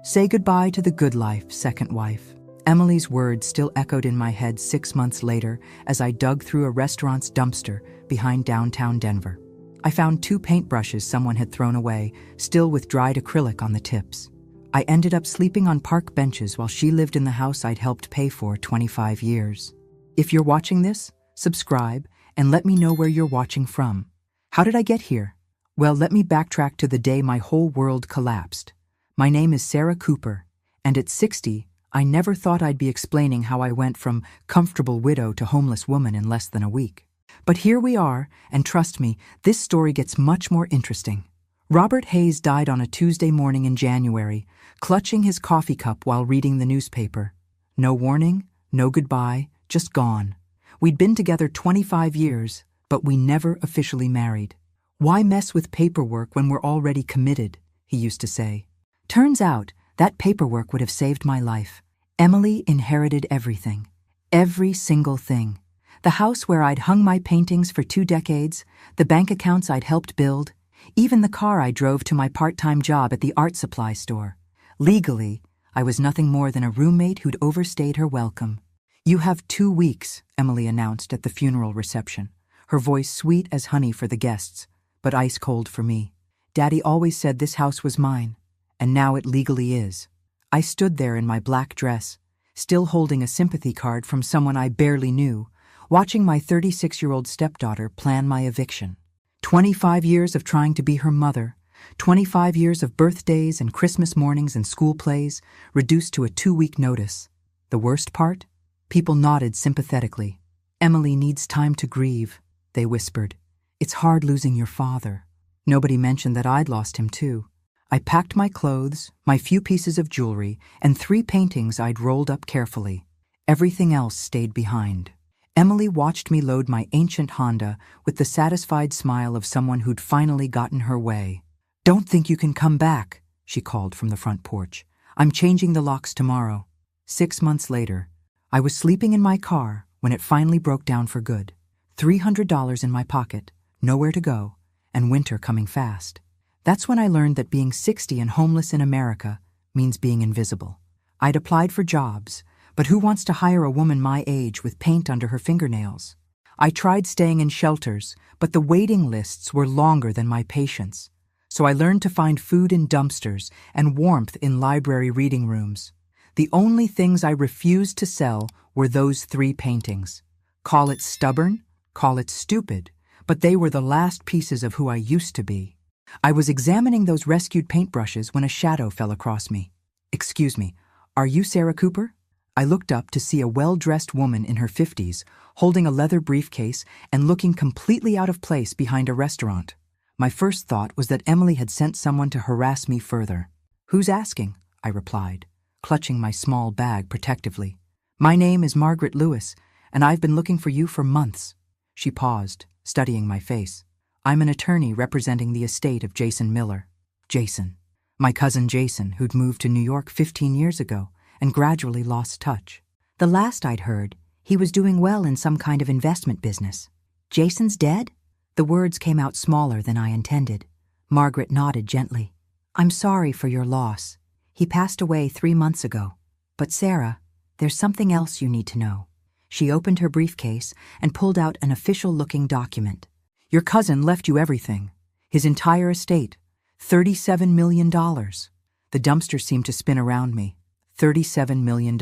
Say goodbye to the good life, second wife. Emily's words still echoed in my head 6 months later as I dug through a restaurant's dumpster behind downtown Denver. I found 2 paintbrushes someone had thrown away, still with dried acrylic on the tips. I ended up sleeping on park benches while she lived in the house I'd helped pay for 25 years. If you're watching this, subscribe and let me know where you're watching from. How did I get here? Well, let me backtrack to the day my whole world collapsed. My name is Sarah Cooper, and at 60, I never thought I'd be explaining how I went from comfortable widow to homeless woman in less than a week. But here we are, and trust me, this story gets much more interesting. Robert Hayes died on a Tuesday morning in January, clutching his coffee cup while reading the newspaper. No warning, no goodbye, just gone. We'd been together 25 years, but we never officially married. Why mess with paperwork when we're already committed, he used to say. Turns out, that paperwork would have saved my life. Emily inherited everything. Every single thing. The house where I'd hung my paintings for 2 decades, the bank accounts I'd helped build, even the car I drove to my part-time job at the art supply store. Legally, I was nothing more than a roommate who'd overstayed her welcome. You have 2 weeks, Emily announced at the funeral reception, her voice sweet as honey for the guests, but ice cold for me. Daddy always said this house was mine, and now it legally is. I stood there in my black dress, still holding a sympathy card from someone I barely knew, watching my 36-year-old stepdaughter plan my eviction. 25 years of trying to be her mother, 25 years of birthdays and Christmas mornings and school plays, reduced to a 2-week notice. The worst part? People nodded sympathetically. Emily needs time to grieve, they whispered. It's hard losing your father. Nobody mentioned that I'd lost him too. I packed my clothes, my few pieces of jewelry, and 3 paintings I'd rolled up carefully. Everything else stayed behind. Emily watched me load my ancient Honda with the satisfied smile of someone who'd finally gotten her way. Don't think you can come back, she called from the front porch. I'm changing the locks tomorrow. 6 months later, I was sleeping in my car when it finally broke down for good. $300 in my pocket, nowhere to go, and winter coming fast. That's when I learned that being 60 and homeless in America means being invisible. I'd applied for jobs, but who wants to hire a woman my age with paint under her fingernails? I tried staying in shelters, but the waiting lists were longer than my patience. So I learned to find food in dumpsters and warmth in library reading rooms. The only things I refused to sell were those 3 paintings. Call it stubborn, call it stupid, but they were the last pieces of who I used to be. I was examining those rescued paintbrushes when a shadow fell across me. Excuse me, are you Sarah Cooper? I looked up to see a well-dressed woman in her 50s, holding a leather briefcase and looking completely out of place behind a restaurant. My first thought was that Emily had sent someone to harass me further. Who's asking? I replied, clutching my small bag protectively. My name is Margaret Lewis, and I've been looking for you for months. She paused, studying my face. I'm an attorney representing the estate of Jason Miller. Jason. My cousin Jason, who'd moved to New York 15 years ago and gradually lost touch. The last I'd heard, he was doing well in some kind of investment business. Jason's dead? The words came out smaller than I intended. Margaret nodded gently. I'm sorry for your loss. He passed away 3 months ago. But Sarah, there's something else you need to know. She opened her briefcase and pulled out an official-looking document. Your cousin left you everything. His entire estate. $37 million. The dumpster seemed to spin around me. $37 million.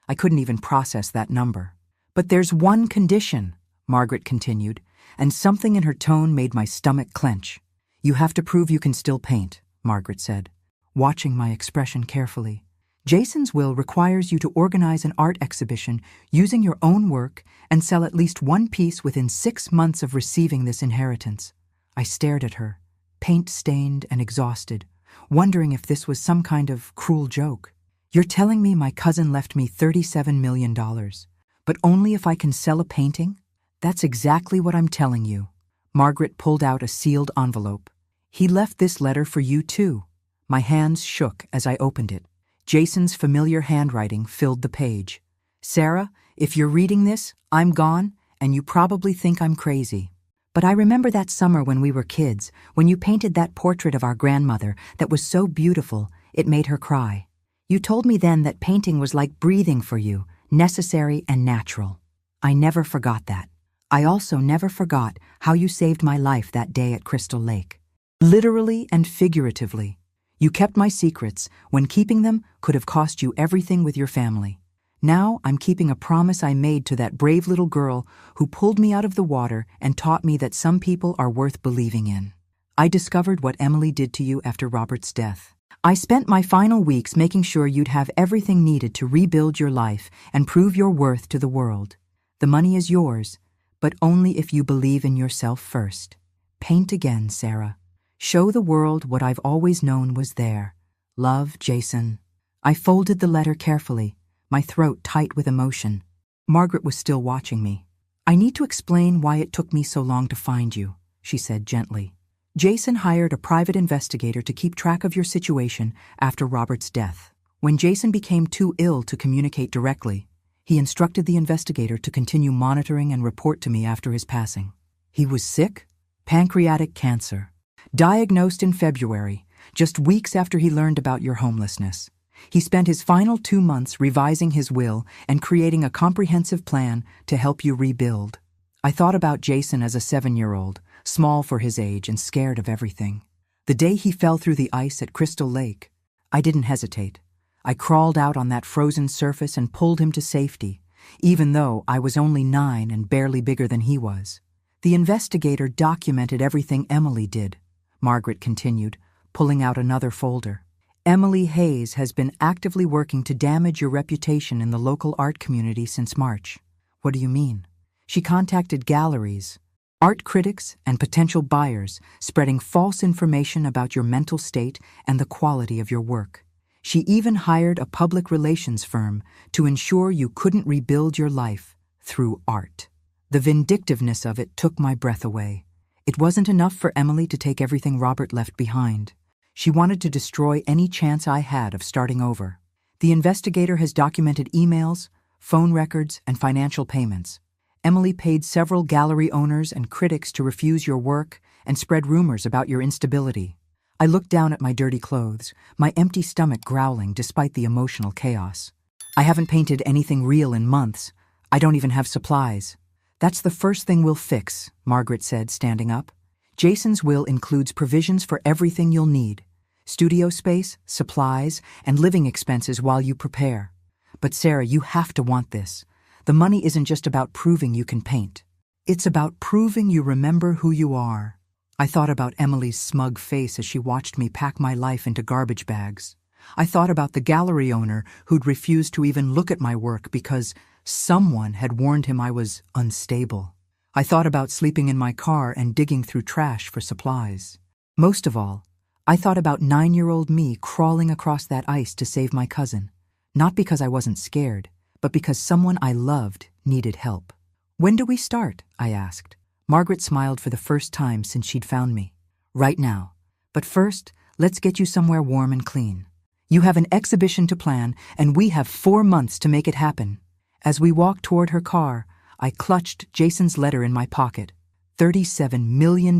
I couldn't even process that number. But there's one condition, Margaret continued, and something in her tone made my stomach clench. You have to prove you can still paint, Margaret said, watching my expression carefully. Jason's will requires you to organize an art exhibition using your own work and sell at least 1 piece within 6 months of receiving this inheritance. I stared at her, paint-stained and exhausted, wondering if this was some kind of cruel joke. You're telling me my cousin left me $37 million, but only if I can sell a painting? That's exactly what I'm telling you. Margaret pulled out a sealed envelope. He left this letter for you too. My hands shook as I opened it. Jason's familiar handwriting filled the page. Sarah, if you're reading this, I'm gone, and you probably think I'm crazy. But I remember that summer when we were kids, when you painted that portrait of our grandmother that was so beautiful, It made her cry. "You told me then that painting was like breathing for you, necessary and natural." I never forgot that. I also never forgot how you saved my life that day at Crystal Lake. Literally and figuratively. You kept my secrets when keeping them could have cost you everything with your family. Now I'm keeping a promise I made to that brave little girl who pulled me out of the water and taught me that some people are worth believing in. I discovered what Emily did to you after Robert's death. I spent my final weeks making sure you'd have everything needed to rebuild your life and prove your worth to the world. The money is yours, but only if you believe in yourself first. Paint again, Sarah. Show the world what I've always known was there. Love, Jason. I folded the letter carefully, my throat tight with emotion. Margaret was still watching me. "I need to explain why it took me so long to find you," she said gently. "Jason hired a private investigator to keep track of your situation after Robert's death. When Jason became too ill to communicate directly, he instructed the investigator to continue monitoring and report to me after his passing. He was sick, pancreatic cancer, diagnosed in February, just weeks after he learned about your homelessness. He spent his final 2 months revising his will and creating a comprehensive plan to help you rebuild. I thought about Jason as a 7-year-old, small for his age and scared of everything. The day he fell through the ice at Crystal Lake, I didn't hesitate. I crawled out on that frozen surface and pulled him to safety, even though I was only 9 and barely bigger than he was. The investigator documented everything Emily did," Margaret continued, pulling out another folder. "Emily Hayes has been actively working to damage your reputation in the local art community since March." "What do you mean?" "She contacted galleries, art critics, and potential buyers, spreading false information about your mental state and the quality of your work. She even hired a public relations firm to ensure you couldn't rebuild your life through art." The vindictiveness of it took my breath away. It wasn't enough for Emily to take everything Robert left behind. She wanted to destroy any chance I had of starting over. "The investigator has documented emails, phone records, and financial payments. Emily paid several gallery owners and critics to refuse your work and spread rumors about your instability." I looked down at my dirty clothes, my empty stomach growling despite the emotional chaos. "I haven't painted anything real in months. I don't even have supplies." "That's the first thing we'll fix," Margaret said, standing up. "Jason's will includes provisions for everything you'll need: studio space, supplies, and living expenses while you prepare. But Sarah, you have to want this. The money isn't just about proving you can paint. It's about proving you remember who you are." I thought about Emily's smug face as she watched me pack my life into garbage bags. I thought about the gallery owner who'd refused to even look at my work because someone had warned him I was unstable. I thought about sleeping in my car and digging through trash for supplies. Most of all, I thought about 9-year-old me crawling across that ice to save my cousin, not because I wasn't scared, but because someone I loved needed help. "When do we start?" I asked. Margaret smiled for the first time since she'd found me. "Right now. But first, let's get you somewhere warm and clean. You have an exhibition to plan, and we have 4 months to make it happen." As we walked toward her car, I clutched Jason's letter in my pocket. $37 million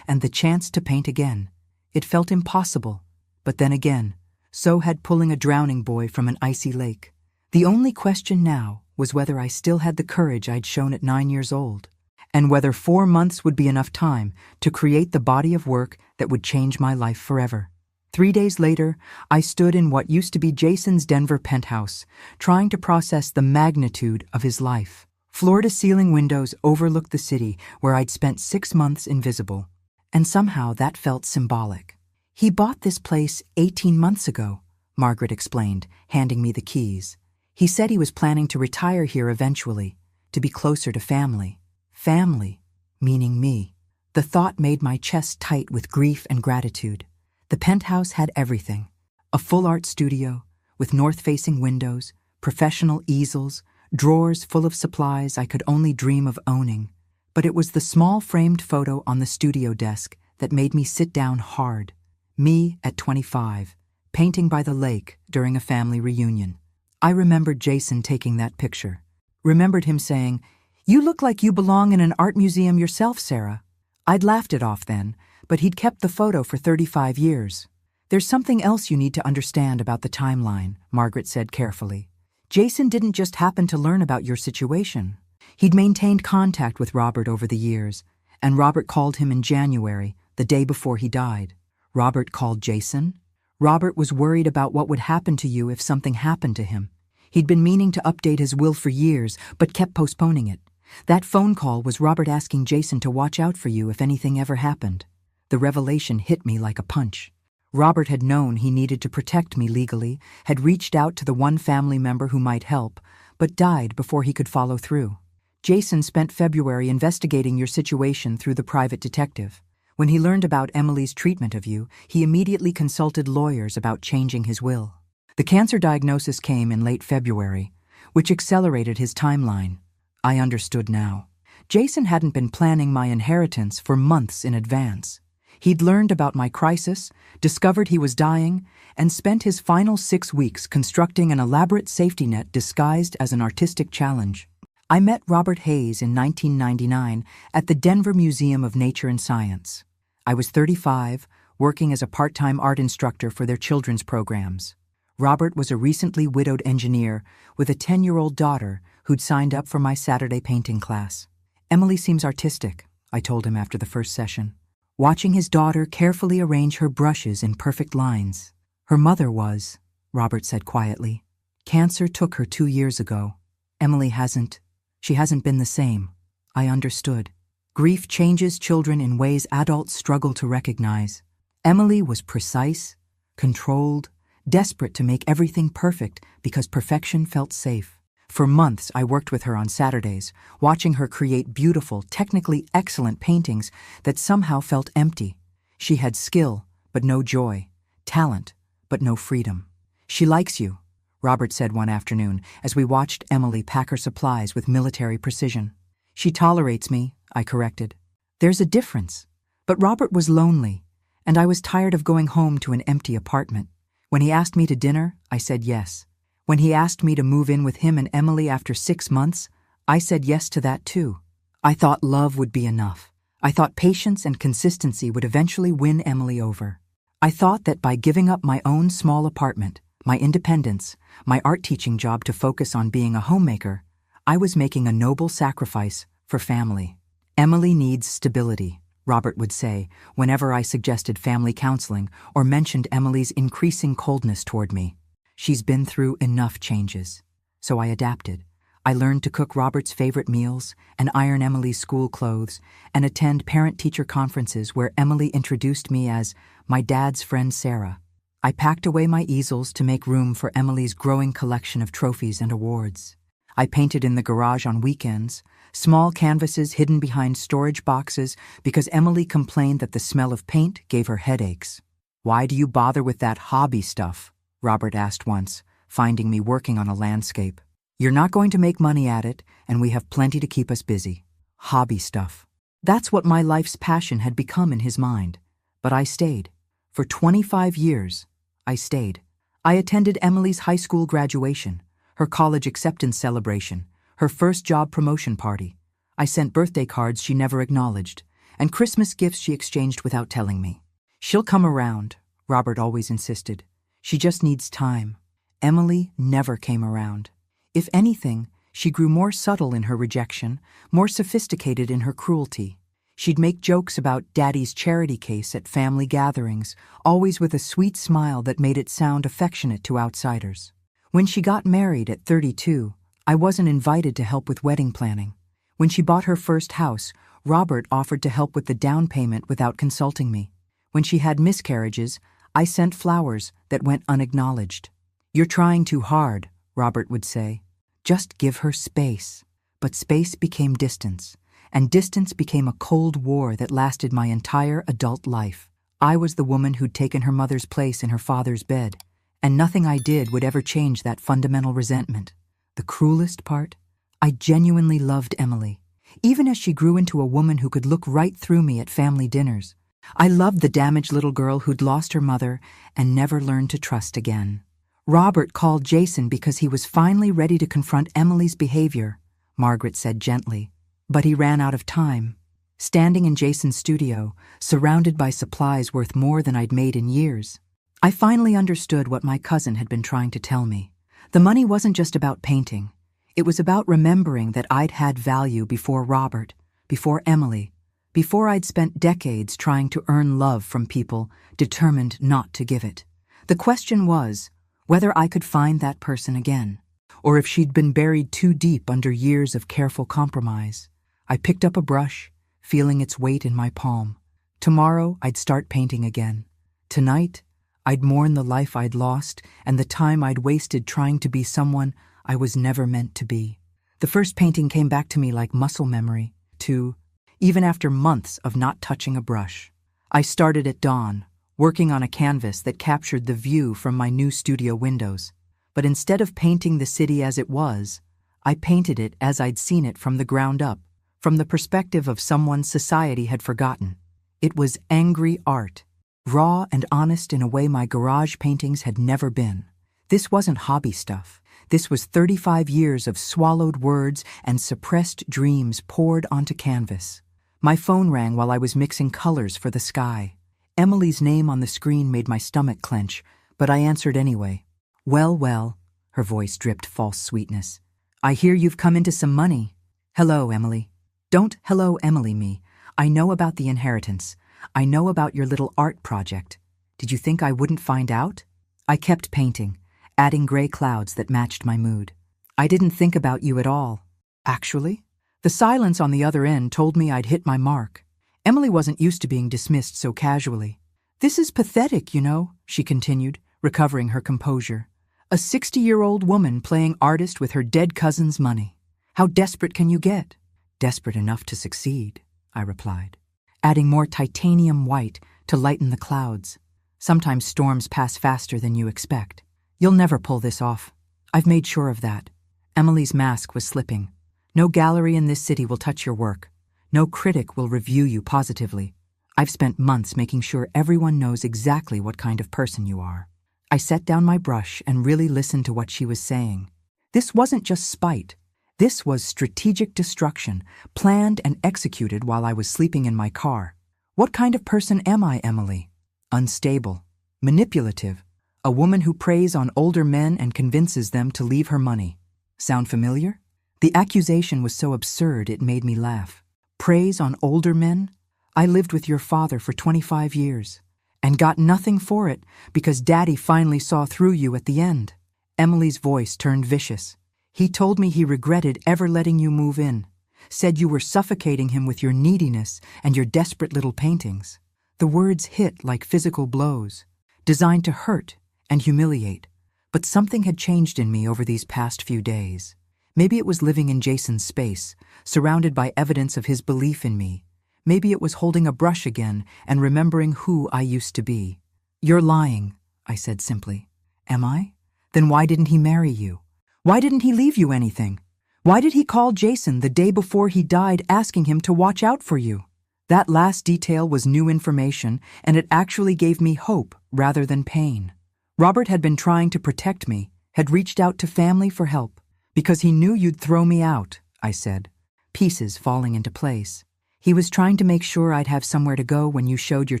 and the chance to paint again. It felt impossible, but then again, so had pulling a drowning boy from an icy lake. The only question now was whether I still had the courage I'd shown at 9 years old, and whether 4 months would be enough time to create the body of work that would change my life forever. 3 days later, I stood in what used to be Jason's Denver penthouse, trying to process the magnitude of his life. Floor-to-ceiling windows overlooked the city where I'd spent 6 months invisible, and somehow that felt symbolic. "He bought this place 18 months ago," Margaret explained, handing me the keys. "He said he was planning to retire here eventually, to be closer to family." Family, meaning me. The thought made my chest tight with grief and gratitude. The penthouse had everything: a full art studio with north-facing windows, professional easels, drawers full of supplies I could only dream of owning. But it was the small framed photo on the studio desk that made me sit down hard. Me at 25, painting by the lake during a family reunion. I remembered Jason taking that picture. Remembered him saying, "You look like you belong in an art museum yourself, Sarah." I'd laughed it off then, but he'd kept the photo for 35 years. There's something else you need to understand about the timeline, Margaret said carefully. Jason didn't just happen to learn about your situation. He'd maintained contact with Robert over the years, and Robert called him in January, the day before he died. Robert called Jason? Robert was worried about what would happen to you if something happened to him. He'd been meaning to update his will for years, but kept postponing it. That phone call was Robert asking Jason to watch out for you if anything ever happened. The revelation hit me like a punch. Robert had known he needed to protect me legally, had reached out to the one family member who might help, but died before he could follow through. Jason spent February investigating your situation through the private detective. When he learned about Emily's treatment of you, he immediately consulted lawyers about changing his will. The cancer diagnosis came in late February, which accelerated his timeline. I understood now. Jason hadn't been planning my inheritance for months in advance. He'd learned about my crisis, discovered he was dying, and spent his final 6 weeks constructing an elaborate safety net disguised as an artistic challenge. I met Robert Hayes in 1999 at the Denver Museum of Nature and Science. I was 35, working as a part-time art instructor for their children's programs. Robert was a recently widowed engineer with a 10-year-old daughter who'd signed up for my Saturday painting class. Emily seems artistic, I told him after the first session. Watching his daughter carefully arrange her brushes in perfect lines. Her mother was, Robert said quietly. Cancer took her 2 years ago. Emily hasn't. She hasn't been the same. I understood. Grief changes children in ways adults struggle to recognize. Emily was precise, controlled, desperate to make everything perfect because perfection felt safe. For months, I worked with her on Saturdays, watching her create beautiful, technically excellent paintings that somehow felt empty. She had skill, but no joy, talent, but no freedom. She likes you, Robert said one afternoon as we watched Emily pack her supplies with military precision. She tolerates me, I corrected. There's a difference. But Robert was lonely, and I was tired of going home to an empty apartment. When he asked me to dinner, I said yes. When he asked me to move in with him and Emily after 6 months, I said yes to that too. I thought love would be enough. I thought patience and consistency would eventually win Emily over. I thought that by giving up my own small apartment, my independence, my art teaching job to focus on being a homemaker, I was making a noble sacrifice for family. Emily needs stability, Robert would say whenever I suggested family counseling or mentioned Emily's increasing coldness toward me. She's been through enough changes. So I adapted. I learned to cook Robert's favorite meals and iron Emily's school clothes and attend parent-teacher conferences where Emily introduced me as my dad's friend Sarah. I packed away my easels to make room for Emily's growing collection of trophies and awards. I painted in the garage on weekends, small canvases hidden behind storage boxes because Emily complained that the smell of paint gave her headaches. "Why do you bother with that hobby stuff?" Robert asked once, finding me working on a landscape. "You're not going to make money at it, and we have plenty to keep us busy." Hobby stuff. That's what my life's passion had become in his mind. But I stayed. For 25 years, I stayed. I attended Emily's high school graduation, her college acceptance celebration, her first job promotion party. I sent birthday cards she never acknowledged, and Christmas gifts she exchanged without telling me. "She'll come around," Robert always insisted. "She just needs time." Emily never came around. If anything, she grew more subtle in her rejection, more sophisticated in her cruelty. She'd make jokes about Daddy's charity case at family gatherings, always with a sweet smile that made it sound affectionate to outsiders. When she got married at 32, I wasn't invited to help with wedding planning. When she bought her first house, Robert offered to help with the down payment without consulting me. When she had miscarriages, I sent flowers that went unacknowledged. "You're trying too hard," Robert would say. "Just give her space." But space became distance, and distance became a cold war that lasted my entire adult life. I was the woman who'd taken her mother's place in her father's bed, and nothing I did would ever change that fundamental resentment. The cruelest part? I genuinely loved Emily, even as she grew into a woman who could look right through me at family dinners. I loved the damaged little girl who'd lost her mother and never learned to trust again. Robert called Jason because he was finally ready to confront Emily's behavior, Margaret said gently. But he ran out of time. Standing in Jason's studio, surrounded by supplies worth more than I'd made in years, I finally understood what my cousin had been trying to tell me. The money wasn't just about painting. It was about remembering that I'd had value before Robert, before Emily, before I'd spent decades trying to earn love from people determined not to give it. The question was whether I could find that person again, or if she'd been buried too deep under years of careful compromise. I picked up a brush, feeling its weight in my palm. Tomorrow, I'd start painting again. Tonight, I'd mourn the life I'd lost and the time I'd wasted trying to be someone I was never meant to be. The first painting came back to me like muscle memory, too, even after months of not touching a brush. I started at dawn, working on a canvas that captured the view from my new studio windows. But instead of painting the city as it was, I painted it as I'd seen it from the ground up, from the perspective of someone society had forgotten. It was angry art, raw and honest in a way my garage paintings had never been. This wasn't hobby stuff. This was 35 years of swallowed words and suppressed dreams poured onto canvas. My phone rang while I was mixing colors for the sky. Emily's name on the screen made my stomach clench, but I answered anyway. Well, her voice dripped false sweetness. I hear you've come into some money. Hello, Emily. Don't hello Emily me. I know about the inheritance. I know about your little art project. Did you think I wouldn't find out? I kept painting, adding gray clouds that matched my mood. I didn't think about you at all. Actually? The silence on the other end told me I'd hit my mark. Emily wasn't used to being dismissed so casually. This is pathetic, you know, she continued, recovering her composure. A 60-year-old woman playing artist with her dead cousin's money. How desperate can you get? Desperate enough to succeed, I replied, adding more titanium white to lighten the clouds. Sometimes storms pass faster than you expect. You'll never pull this off. I've made sure of that. Emily's mask was slipping. No gallery in this city will touch your work. No critic will review you positively. I've spent months making sure everyone knows exactly what kind of person you are. I set down my brush and really listened to what she was saying. This wasn't just spite. This was strategic destruction, planned and executed while I was sleeping in my car. What kind of person am I, Emily? Unstable, manipulative, a woman who preys on older men and convinces them to leave her money. Sound familiar? The accusation was so absurd it made me laugh. Preys on older men? I lived with your father for 25 years and got nothing for it because Daddy finally saw through you at the end. Emily's voice turned vicious. He told me he regretted ever letting you move in, said you were suffocating him with your neediness and your desperate little paintings. The words hit like physical blows, designed to hurt and humiliate. But something had changed in me over these past few days. Maybe it was living in Jason's space, surrounded by evidence of his belief in me. Maybe it was holding a brush again and remembering who I used to be. You're lying, I said simply. Am I? Then why didn't he marry you? Why didn't he leave you anything? Why did he call Jason the day before he died asking him to watch out for you? That last detail was new information, and it actually gave me hope rather than pain. Robert had been trying to protect me, had reached out to family for help. Because he knew you'd throw me out, I said, pieces falling into place. He was trying to make sure I'd have somewhere to go when you showed your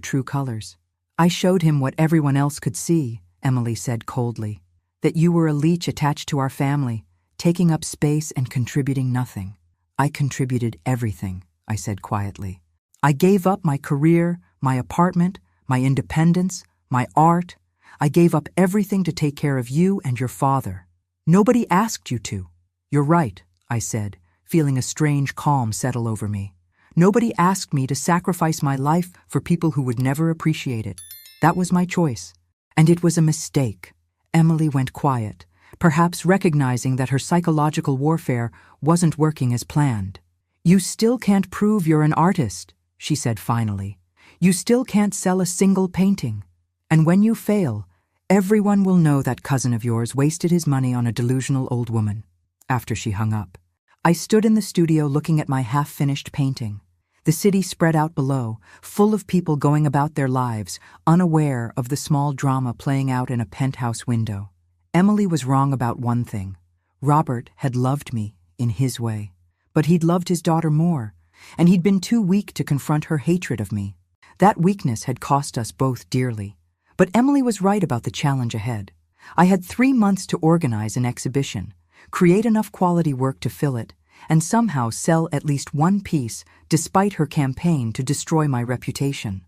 true colors. I showed him what everyone else could see, Emily said coldly, that you were a leech attached to our family, taking up space and contributing nothing. I contributed everything, I said quietly. I gave up my career, my apartment, my independence, my art. I gave up everything to take care of you and your father. Nobody asked you to. You're right, I said, feeling a strange calm settle over me. Nobody asked me to sacrifice my life for people who would never appreciate it. That was my choice. And it was a mistake. Emily went quiet, perhaps recognizing that her psychological warfare wasn't working as planned. You still can't prove you're an artist, she said finally. You still can't sell a single painting. And when you fail, everyone will know that cousin of yours wasted his money on a delusional old woman. After she hung up, I stood in the studio looking at my half-finished painting. The city spread out below, full of people going about their lives, unaware of the small drama playing out in a penthouse window. Emily was wrong about one thing. Robert had loved me in his way, but he'd loved his daughter more, and he'd been too weak to confront her hatred of me. That weakness had cost us both dearly. But Emily was right about the challenge ahead. I had 3 months to organize an exhibition, create enough quality work to fill it, and somehow sell at least one piece despite her campaign to destroy my reputation.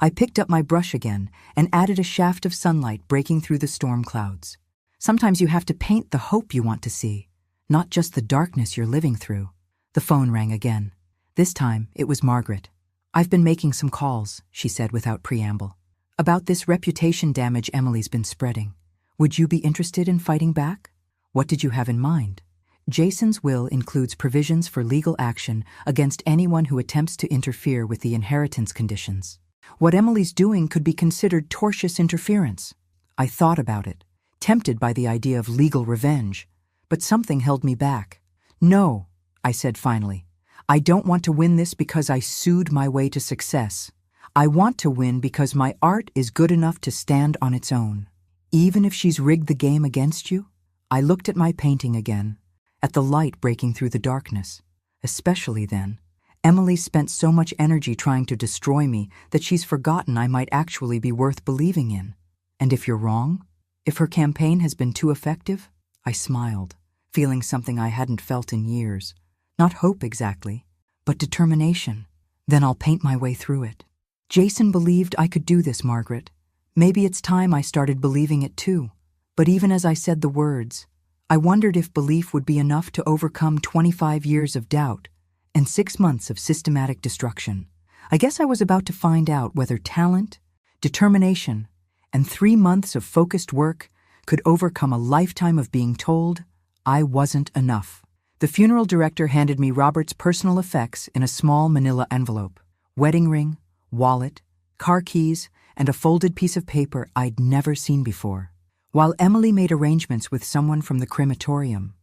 I picked up my brush again and added a shaft of sunlight breaking through the storm clouds. Sometimes you have to paint the hope you want to see, not just the darkness you're living through. The phone rang again. This time, it was Margaret. "I've been making some calls," she said without preamble, "about this reputation damage Emily's been spreading. Would you be interested in fighting back?" "What did you have in mind?" "Jason's will includes provisions for legal action against anyone who attempts to interfere with the inheritance conditions. What Emily's doing could be considered tortious interference." I thought about it, tempted by the idea of legal revenge, but something held me back. "No," I said finally. "I don't want to win this because I sued my way to success. I want to win because my art is good enough to stand on its own. Even if she's rigged the game against you?" I looked at my painting again, at the light breaking through the darkness. Especially then. Emily spent so much energy trying to destroy me that she's forgotten I might actually be worth believing in. And if you're wrong? If her campaign has been too effective? I smiled, feeling something I hadn't felt in years. Not hope exactly, but determination. Then I'll paint my way through it. Jason believed I could do this, Margaret. Maybe it's time I started believing it too. But even as I said the words, I wondered if belief would be enough to overcome 25 years of doubt and 6 months of systematic destruction. I guess I was about to find out whether talent, determination, and 3 months of focused work could overcome a lifetime of being told I wasn't enough. The funeral director handed me Robert's personal effects in a small manila envelope. Wedding ring, wallet, car keys, and a folded piece of paper I'd never seen before. While Emily made arrangements with someone from the crematorium,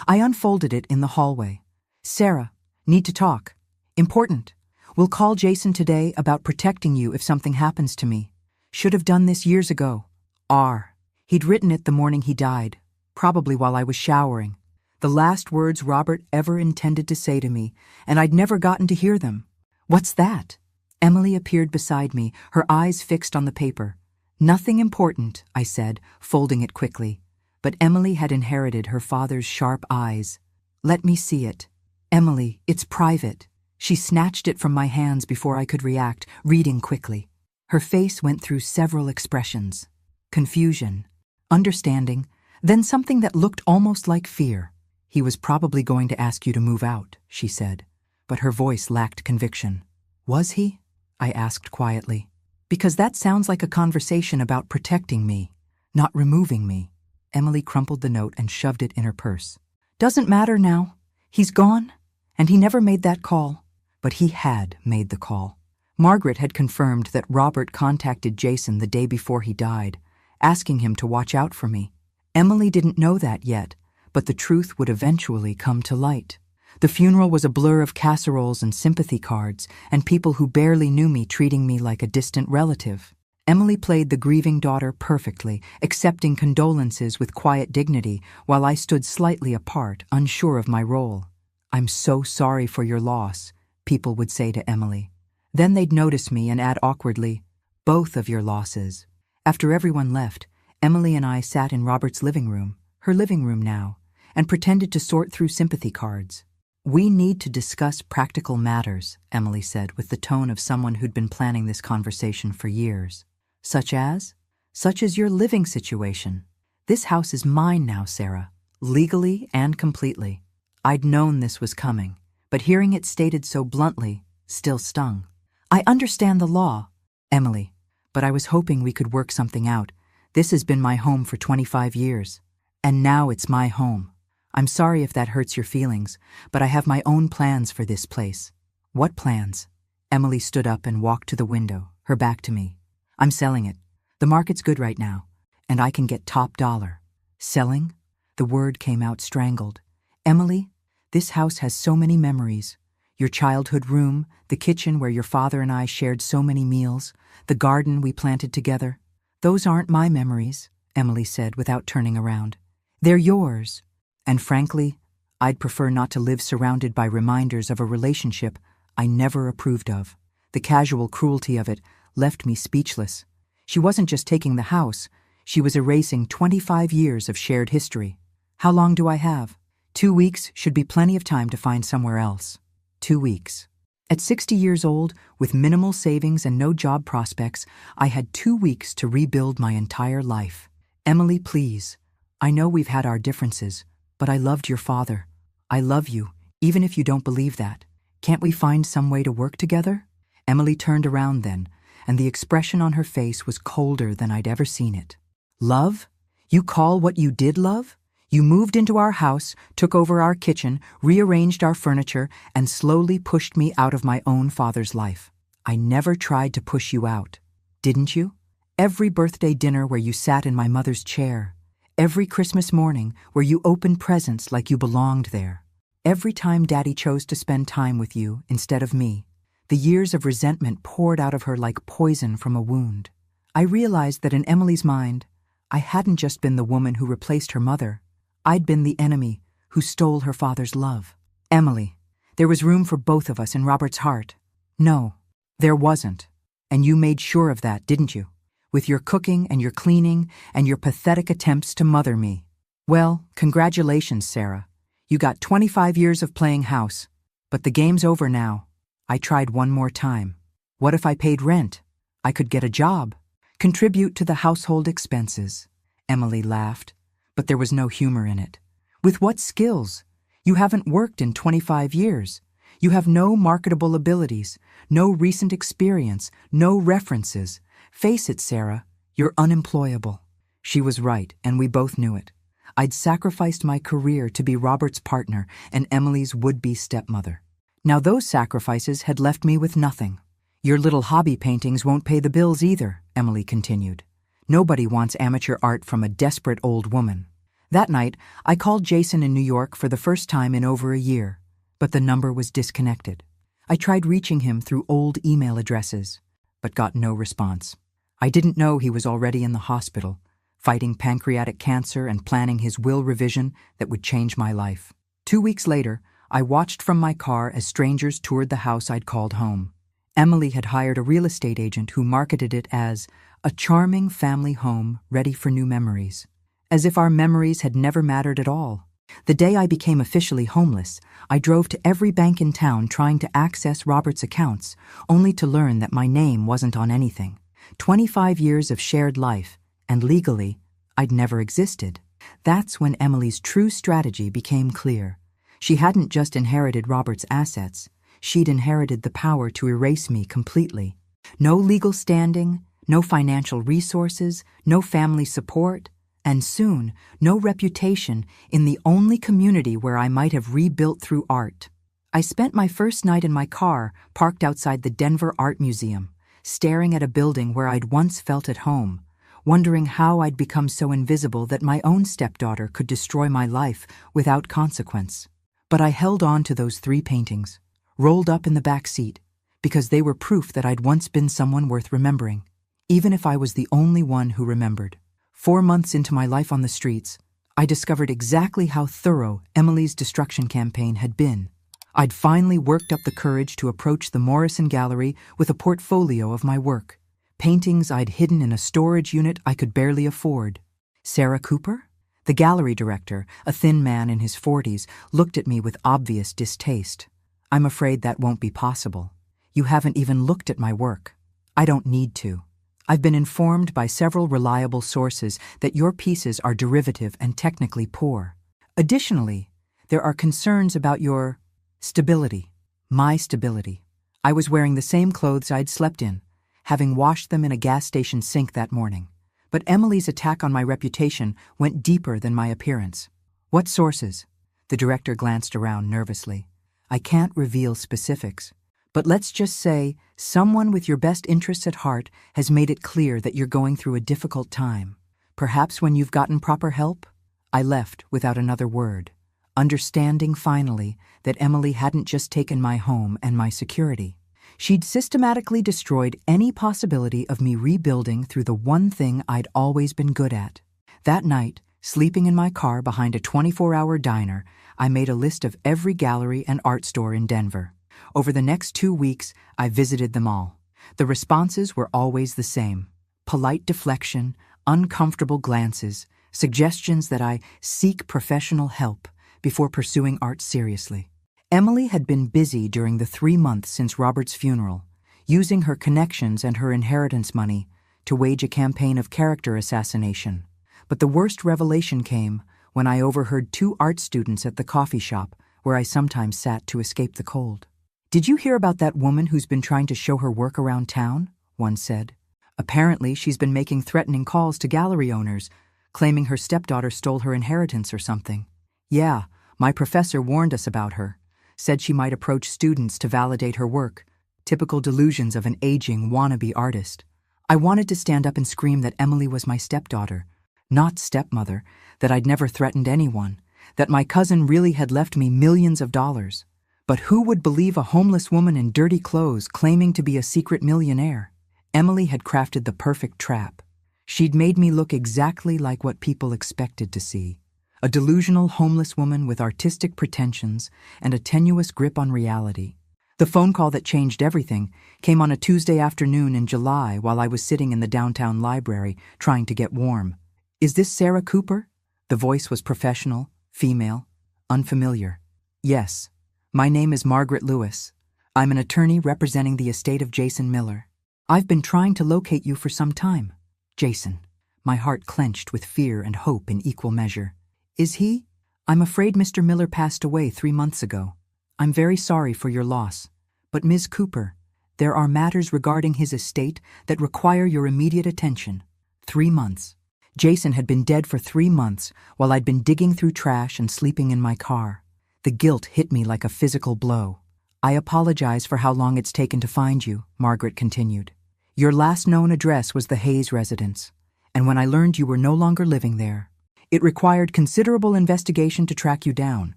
I unfolded it in the hallway. "Sarah, need to talk. Important. We'll call Jason today about protecting you if something happens to me. Should have done this years ago. R." He'd written it the morning he died, probably while I was showering. The last words Robert ever intended to say to me, and I'd never gotten to hear them. "What's that?" Emily appeared beside me, her eyes fixed on the paper. "Nothing important," I said, folding it quickly. But Emily had inherited her father's sharp eyes. "Let me see it." "Emily, it's private." She snatched it from my hands before I could react, reading quickly. Her face went through several expressions. Confusion, understanding, then something that looked almost like fear. "He was probably going to ask you to move out," she said, but her voice lacked conviction. "Was he?" I asked quietly. "Because that sounds like a conversation about protecting me, not removing me." Emily crumpled the note and shoved it in her purse. "Doesn't matter now. He's gone, and he never made that call." But he had made the call. Margaret had confirmed that Robert contacted Jason the day before he died, asking him to watch out for me. Emily didn't know that yet, but the truth would eventually come to light. The funeral was a blur of casseroles and sympathy cards, and people who barely knew me treating me like a distant relative. Emily played the grieving daughter perfectly, accepting condolences with quiet dignity, while I stood slightly apart, unsure of my role. "I'm so sorry for your loss," people would say to Emily. Then they'd notice me and add awkwardly, "Both of your losses." After everyone left, Emily and I sat in Robert's living room, her living room now, and pretended to sort through sympathy cards. "We need to discuss practical matters," Emily said with the tone of someone who'd been planning this conversation for years. "Such as? Such as your living situation. This house is mine now, Sarah, legally and completely." I'd known this was coming, but hearing it stated so bluntly still stung. "I understand the law, Emily, but I was hoping we could work something out. This has been my home for 25 years, and now it's my home. I'm sorry if that hurts your feelings, but I have my own plans for this place." "What plans?" Emily stood up and walked to the window, her back to me. "I'm selling it. The market's good right now, and I can get top dollar." "Selling?" The word came out strangled. "Emily, this house has so many memories. Your childhood room, the kitchen where your father and I shared so many meals, the garden we planted together. Those aren't my memories," Emily said without turning around. "They're yours. And frankly, I'd prefer not to live surrounded by reminders of a relationship I never approved of." The casual cruelty of it left me speechless. She wasn't just taking the house, she was erasing 25 years of shared history. How long do I have? 2 weeks should be plenty of time to find somewhere else. 2 weeks. At 60 years old, with minimal savings and no job prospects, I had 2 weeks to rebuild my entire life. Emily, please. I know we've had our differences, but I loved your father. I love you, even if you don't believe that. Can't we find some way to work together? Emily turned around then, and the expression on her face was colder than I'd ever seen it. Love? You call what you did love? You moved into our house, took over our kitchen, rearranged our furniture, and slowly pushed me out of my own father's life. I never tried to push you out. Didn't you? Every birthday dinner where you sat in my mother's chair. Every Christmas morning where you opened presents like you belonged there. Every time Daddy chose to spend time with you instead of me. The years of resentment poured out of her like poison from a wound. I realized that in Emily's mind, I hadn't just been the woman who replaced her mother. I'd been the enemy who stole her father's love. Emily, there was room for both of us in Robert's heart. No, there wasn't. And you made sure of that, didn't you? With your cooking and your cleaning and your pathetic attempts to mother me. Well, congratulations, Sarah. You got 25 years of playing house. But the game's over now. I tried one more time. What if I paid rent? I could get a job. Contribute to the household expenses. Emily laughed, but there was no humor in it. With what skills? You haven't worked in 25 years. You have no marketable abilities, no recent experience, no references. Face it, Sarah, you're unemployable. She was right, and we both knew it. I'd sacrificed my career to be Robert's partner and Emily's would-be stepmother. Now those sacrifices had left me with nothing. Your little hobby paintings won't pay the bills either, Emily continued. Nobody wants amateur art from a desperate old woman. That night, I called Jason in New York for the first time in over a year, but the number was disconnected. I tried reaching him through old email addresses, but got no response. I didn't know he was already in the hospital, fighting pancreatic cancer and planning his will revision that would change my life. 2 weeks later, I watched from my car as strangers toured the house I'd called home. Emily had hired a real estate agent who marketed it as a charming family home ready for new memories, as if our memories had never mattered at all. The day I became officially homeless, I drove to every bank in town trying to access Robert's accounts, only to learn that my name wasn't on anything. 25 years of shared life, and legally, I'd never existed. That's when Emily's true strategy became clear. She hadn't just inherited Robert's assets, she'd inherited the power to erase me completely. No legal standing, no financial resources, no family support, and soon, no reputation in the only community where I might have rebuilt through art. I spent my first night in my car, parked outside the Denver Art Museum, staring at a building where I'd once felt at home, wondering how I'd become so invisible that my own stepdaughter could destroy my life without consequence. But I held on to those 3 paintings, rolled up in the back seat, because they were proof that I'd once been someone worth remembering, even if I was the only one who remembered. 4 months into my life on the streets, I discovered exactly how thorough Emily's destruction campaign had been. I'd finally worked up the courage to approach the Morrison Gallery with a portfolio of my work, paintings I'd hidden in a storage unit I could barely afford. Sarah Cooper? The gallery director, a thin man in his 40s, looked at me with obvious distaste. I'm afraid that won't be possible. You haven't even looked at my work. I don't need to. I've been informed by several reliable sources that your pieces are derivative and technically poor. Additionally, there are concerns about your stability, my stability. I was wearing the same clothes I'd slept in, having washed them in a gas station sink that morning. But Emily's attack on my reputation went deeper than my appearance. What sources? The director glanced around nervously. I can't reveal specifics, but let's just say someone with your best interests at heart has made it clear that you're going through a difficult time. Perhaps when you've gotten proper help? I left without another word, understanding finally that Emily hadn't just taken my home and my security. She'd systematically destroyed any possibility of me rebuilding through the one thing I'd always been good at. That night, sleeping in my car behind a 24-hour diner, I made a list of every gallery and art store in Denver. Over the next 2 weeks, I visited them all. The responses were always the same. polite deflection, uncomfortable glances, suggestions that I seek professional help before pursuing art seriously. Emily had been busy during the 3 months since Robert's funeral, using her connections and her inheritance money to wage a campaign of character assassination. But the worst revelation came when I overheard 2 art students at the coffee shop where I sometimes sat to escape the cold. "Did you hear about that woman who's been trying to show her work around town?" one said. "Apparently, she's been making threatening calls to gallery owners, claiming her stepdaughter stole her inheritance or something. Yeah, my professor warned us about her, said she might approach students to validate her work, typical delusions of an aging wannabe artist. I wanted to stand up and scream that Emily was my stepdaughter, not stepmother, that I'd never threatened anyone, that my cousin really had left me millions of dollars. But who would believe a homeless woman in dirty clothes claiming to be a secret millionaire? Emily had crafted the perfect trap. She'd made me look exactly like what people expected to see. A delusional homeless woman with artistic pretensions and a tenuous grip on reality. The phone call that changed everything came on a Tuesday afternoon in July while I was sitting in the downtown library trying to get warm. "Is this Sarah Cooper?" The voice was professional, female, unfamiliar. "Yes. My name is Margaret Lewis. I'm an attorney representing the estate of Jason Miller. I've been trying to locate you for some time." Jason. My heart clenched with fear and hope in equal measure. "Is he? I'm afraid Mr. Miller passed away 3 months ago. I'm very sorry for your loss. But Ms. Cooper, there are matters regarding his estate that require your immediate attention." 3 months. Jason had been dead for 3 months while I'd been digging through trash and sleeping in my car. The guilt hit me like a physical blow. "I apologize for how long it's taken to find you," Margaret continued. "Your last known address was the Hayes residence, and when I learned you were no longer living there, it required considerable investigation to track you down.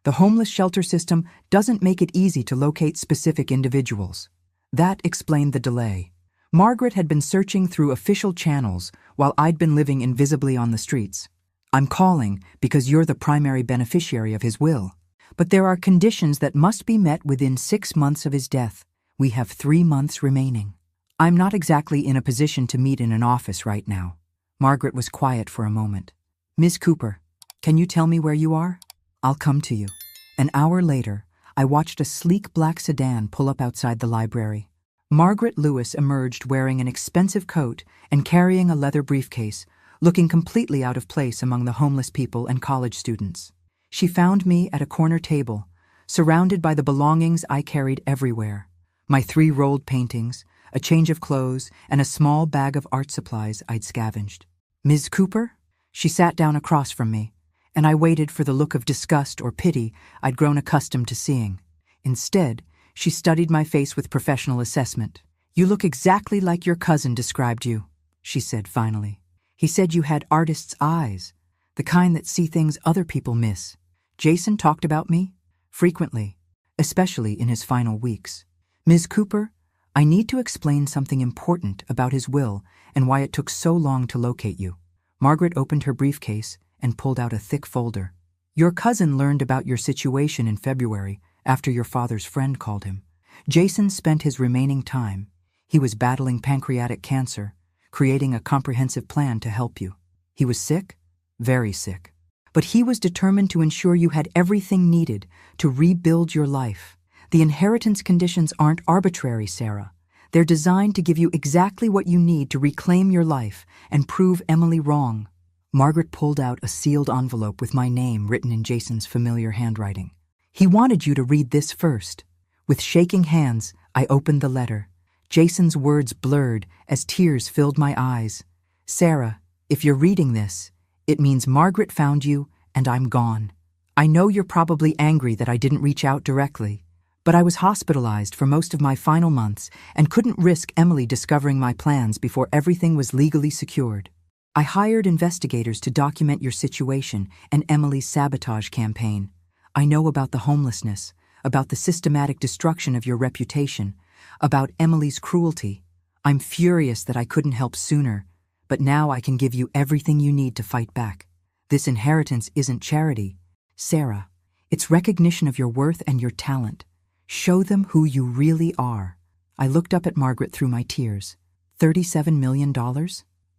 The homeless shelter system doesn't make it easy to locate specific individuals. That explained the delay. Margaret had been searching through official channels while I'd been living invisibly on the streets. I'm calling because you're the primary beneficiary of his will. But there are conditions that must be met within 6 months of his death. We have 3 months remaining. I'm not exactly in a position to meet in an office right now." Margaret was quiet for a moment. "Ms. Cooper, can you tell me where you are? I'll come to you." An hour later, I watched a sleek black sedan pull up outside the library. Margaret Lewis emerged wearing an expensive coat and carrying a leather briefcase, looking completely out of place among the homeless people and college students. She found me at a corner table, surrounded by the belongings I carried everywhere. My 3 rolled paintings, a change of clothes, and a small bag of art supplies I'd scavenged. "Ms. Cooper?" She sat down across from me, and I waited for the look of disgust or pity I'd grown accustomed to seeing. Instead, she studied my face with professional assessment. "You look exactly like your cousin described you," she said finally. "He said you had artist's eyes, the kind that see things other people miss. Jason talked about me frequently, especially in his final weeks. Ms. Cooper, I need to explain something important about his will and why it took so long to locate you." Margaret opened her briefcase and pulled out a thick folder. "Your cousin learned about your situation in February after your father's friend called him. Jason spent his remaining time. He was battling pancreatic cancer, creating a comprehensive plan to help you. He was sick, very sick. But he was determined to ensure you had everything needed to rebuild your life. The inheritance conditions aren't arbitrary, Sarah. They're designed to give you exactly what you need to reclaim your life and prove Emily wrong." Margaret pulled out a sealed envelope with my name written in Jason's familiar handwriting. "He wanted you to read this first." With shaking hands, I opened the letter. Jason's words blurred as tears filled my eyes. "Sarah, if you're reading this, it means Margaret found you and I'm gone. I know you're probably angry that I didn't reach out directly, but I was hospitalized for most of my final months and couldn't risk Emily discovering my plans before everything was legally secured. I hired investigators to document your situation and Emily's sabotage campaign. I know about the homelessness, about the systematic destruction of your reputation, about Emily's cruelty. I'm furious that I couldn't help sooner, but now I can give you everything you need to fight back. This inheritance isn't charity. Sarah, it's recognition of your worth and your talent. Show them who you really are." I looked up at Margaret through my tears. $37 million?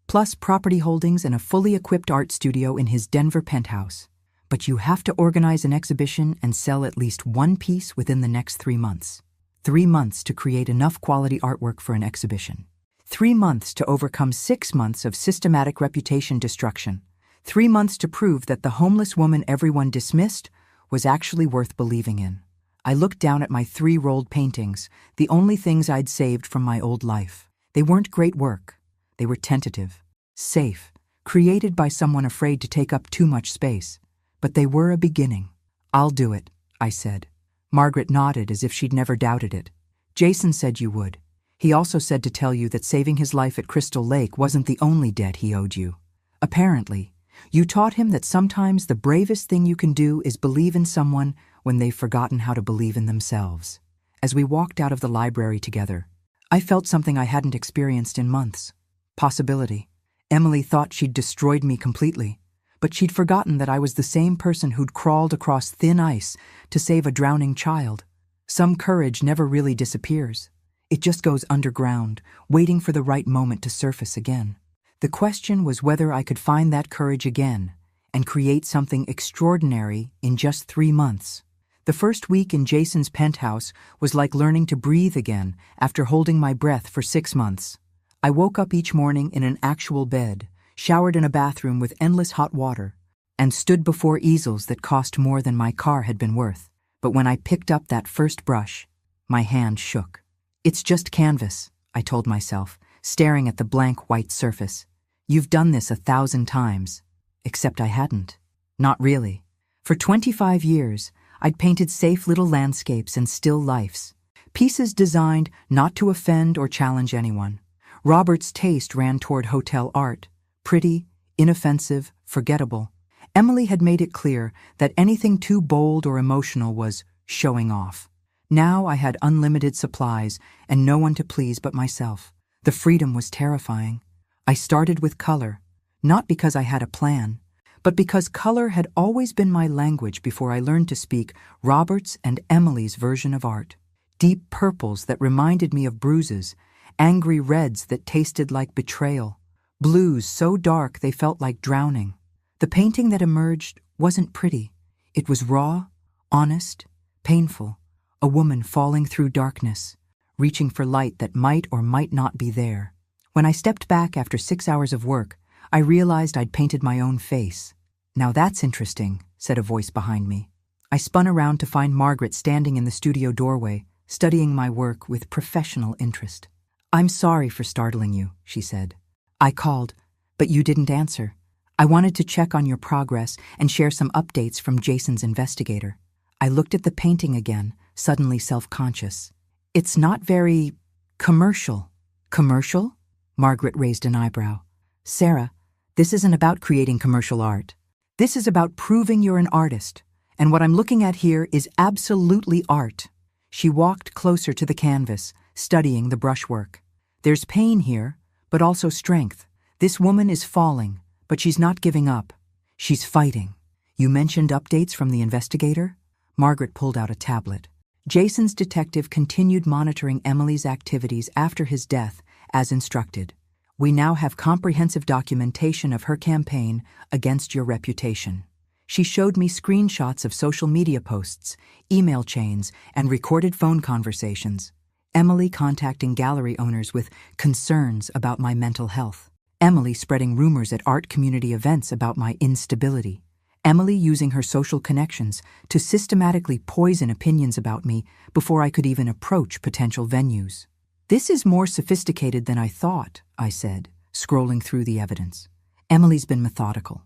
Plus property holdings and a fully equipped art studio in his Denver penthouse. But you have to organize an exhibition and sell at least one piece within the next 3 months. 3 months to create enough quality artwork for an exhibition. 3 months to overcome 6 months of systematic reputation destruction. 3 months to prove that the homeless woman everyone dismissed was actually worth believing in. I looked down at my 3 rolled paintings, the only things I'd saved from my old life. They weren't great work. They were tentative, safe, created by someone afraid to take up too much space. But they were a beginning. "I'll do it," I said. Margaret nodded as if she'd never doubted it. "Jason said you would. He also said to tell you that saving his life at Crystal Lake wasn't the only debt he owed you. Apparently, you taught him that sometimes the bravest thing you can do is believe in someone when they've forgotten how to believe in themselves." As we walked out of the library together, I felt something I hadn't experienced in months. Possibility. Emily thought she'd destroyed me completely, but she'd forgotten that I was the same person who'd crawled across thin ice to save a drowning child. Some courage never really disappears. It just goes underground, waiting for the right moment to surface again. The question was whether I could find that courage again and create something extraordinary in just 3 months. The first week in Jason's penthouse was like learning to breathe again after holding my breath for 6 months. I woke up each morning in an actual bed, showered in a bathroom with endless hot water, and stood before easels that cost more than my car had been worth. But when I picked up that first brush, my hand shook. "It's just canvas," I told myself, staring at the blank white surface. "You've done this 1,000 times." Except I hadn't. Not really. For 25 years, I'd painted safe little landscapes and still lifes. Pieces designed not to offend or challenge anyone. Robert's taste ran toward hotel art. Pretty, inoffensive, forgettable. Emily had made it clear that anything too bold or emotional was showing off. Now I had unlimited supplies and no one to please but myself. The freedom was terrifying. I started with color, not because I had a plan, but because color had always been my language before I learned to speak Robert's and Emily's version of art. Deep purples that reminded me of bruises, angry reds that tasted like betrayal, blues so dark they felt like drowning. The painting that emerged wasn't pretty. It was raw, honest, painful, a woman falling through darkness, reaching for light that might or might not be there. When I stepped back after 6 hours of work, I realized I'd painted my own face. "Now that's interesting," said a voice behind me. I spun around to find Margaret standing in the studio doorway, studying my work with professional interest. "I'm sorry for startling you," she said. "I called, but you didn't answer. I wanted to check on your progress and share some updates from Jason's investigator." I looked at the painting again, suddenly self-conscious. "It's not very commercial." "Commercial?" Margaret raised an eyebrow. "Sarah, this isn't about creating commercial art. This is about proving you're an artist, and what I'm looking at here is absolutely art." She walked closer to the canvas, studying the brushwork. "There's pain here, but also strength. This woman is falling, but she's not giving up. She's fighting." "You mentioned updates from the investigator?" Margaret pulled out a tablet. Jason's detective continued monitoring Emily's activities after his death, as instructed. "We now have comprehensive documentation of her campaign against your reputation." She showed me screenshots of social media posts, email chains, and recorded phone conversations. Emily contacting gallery owners with concerns about my mental health. Emily spreading rumors at art community events about my instability. Emily using her social connections to systematically poison opinions about me before I could even approach potential venues. "This is more sophisticated than I thought," I said, scrolling through the evidence. Emily's been methodical.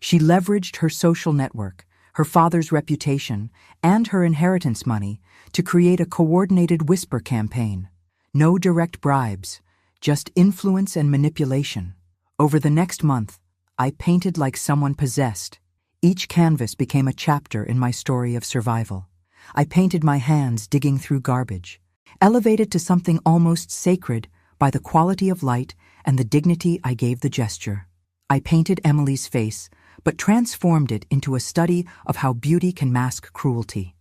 She leveraged her social network, her father's reputation, and her inheritance money to create a coordinated whisper campaign. No direct bribes, just influence and manipulation. Over the next month, I painted like someone possessed. Each canvas became a chapter in my story of survival. I painted my hands digging through garbage, elevated to something almost sacred by the quality of light and the dignity I gave the gesture. I painted Emily's face, but transformed it into a study of how beauty can mask cruelty.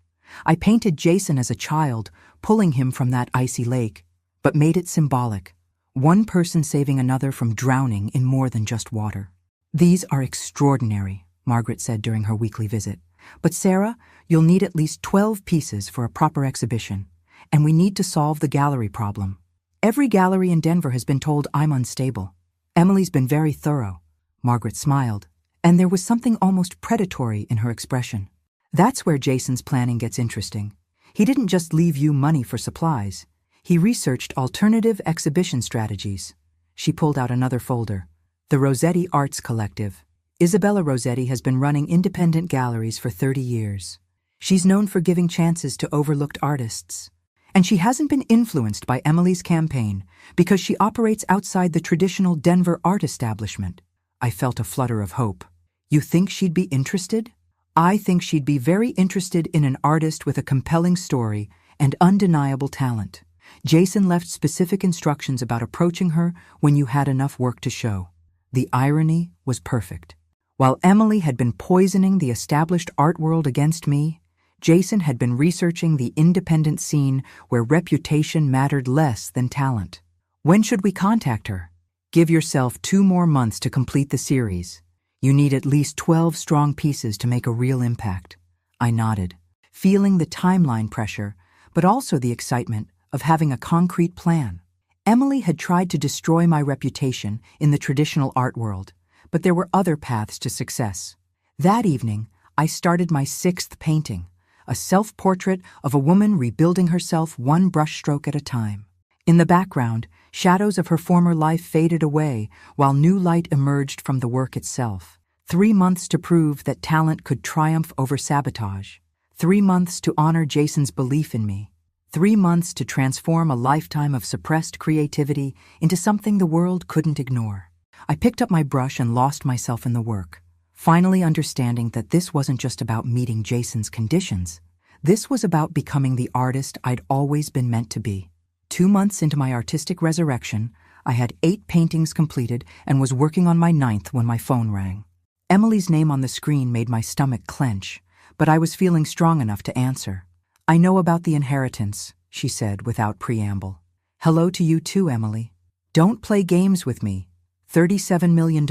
I painted Jason as a child, pulling him from that icy lake, but made it symbolic, one person saving another from drowning in more than just water. These are extraordinary, Margaret said during her weekly visit. But Sarah, you'll need at least 12 pieces for a proper exhibition, and we need to solve the gallery problem. Every gallery in Denver has been told I'm unstable. Emily's been very thorough. Margaret smiled, and there was something almost predatory in her expression. That's where Jason's planning gets interesting. He didn't just leave you money for supplies. He researched alternative exhibition strategies. She pulled out another folder. The Rossetti Arts Collective. Isabella Rossetti has been running independent galleries for 30 years. She's known for giving chances to overlooked artists. And she hasn't been influenced by Emily's campaign because she operates outside the traditional Denver art establishment. I felt a flutter of hope. You think she'd be interested? I think she'd be very interested in an artist with a compelling story and undeniable talent. Jason left specific instructions about approaching her when you had enough work to show. The irony was perfect. While Emily had been poisoning the established art world against me, Jason had been researching the independent scene where reputation mattered less than talent. When should we contact her? Give yourself 2 more months to complete the series. You need at least 12 strong pieces to make a real impact. I nodded, feeling the timeline pressure, but also the excitement of having a concrete plan. Emily had tried to destroy my reputation in the traditional art world, but there were other paths to success. That evening, I started my 6th painting, a self-portrait of a woman rebuilding herself one brushstroke at a time. In the background, shadows of her former life faded away while new light emerged from the work itself. 3 months to prove that talent could triumph over sabotage. 3 months to honor Jason's belief in me. 3 months to transform a lifetime of suppressed creativity into something the world couldn't ignore. I picked up my brush and lost myself in the work, finally understanding that this wasn't just about meeting Jason's conditions. This was about becoming the artist I'd always been meant to be. 2 months into my artistic resurrection, I had 8 paintings completed and was working on my 9th when my phone rang. Emily's name on the screen made my stomach clench, but I was feeling strong enough to answer. "I know about the inheritance," she said without preamble. "Hello to you too, Emily. Don't play games with me. $37 million?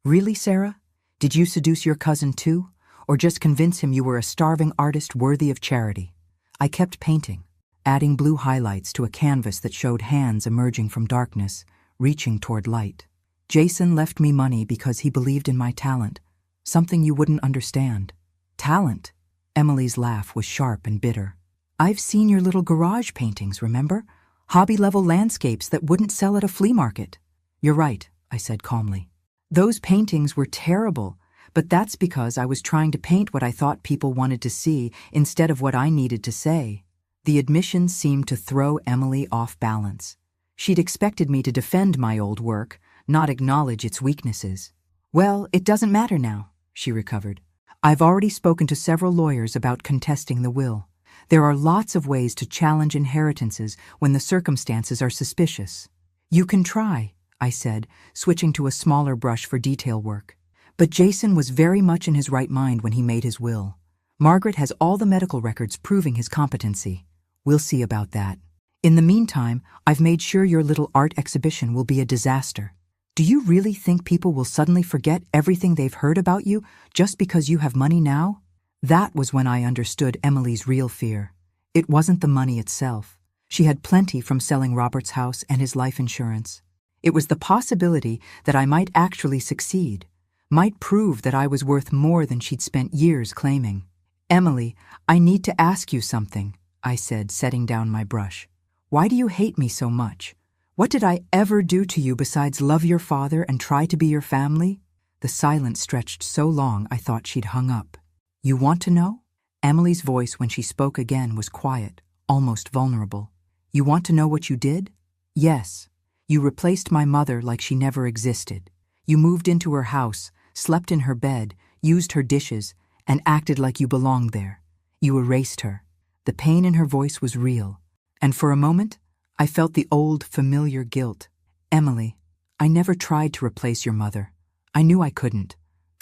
Really, Sarah? Did you seduce your cousin too, or just convince him you were a starving artist worthy of charity?" I kept painting, adding blue highlights to a canvas that showed hands emerging from darkness, reaching toward light. Jason left me money because he believed in my talent, something you wouldn't understand. Talent? Emily's laugh was sharp and bitter. "I've seen your little garage paintings, remember? Hobby-level landscapes that wouldn't sell at a flea market." "You're right," I said calmly. "Those paintings were terrible, but that's because I was trying to paint what I thought people wanted to see instead of what I needed to say." The admission seemed to throw Emily off balance. She'd expected me to defend my old work, not acknowledge its weaknesses. "Well, it doesn't matter now," she recovered. "I've already spoken to several lawyers about contesting the will. There are lots of ways to challenge inheritances when the circumstances are suspicious." "You can try," I said, switching to a smaller brush for detail work. But Jason was very much in his right mind when he made his will. Margaret has all the medical records proving his competency. We'll see about that. In the meantime, I've made sure your little art exhibition will be a disaster. Do you really think people will suddenly forget everything they've heard about you just because you have money now? That was when I understood Emily's real fear. It wasn't the money itself. She had plenty from selling Robert's house and his life insurance. It was the possibility that I might actually succeed, might prove that I was worth more than she'd spent years claiming. "Emily, I need to ask you something," I said, setting down my brush. "Why do you hate me so much? What did I ever do to you besides love your father and try to be your family?" The silence stretched so long I thought she'd hung up. "You want to know?" Emily's voice when she spoke again was quiet, almost vulnerable. "You want to know what you did?" "Yes. You replaced my mother like she never existed. You moved into her house, slept in her bed, used her dishes, and acted like you belonged there. You erased her." The pain in her voice was real, and for a moment, I felt the old, familiar guilt. "Emily, I never tried to replace your mother. I knew I couldn't.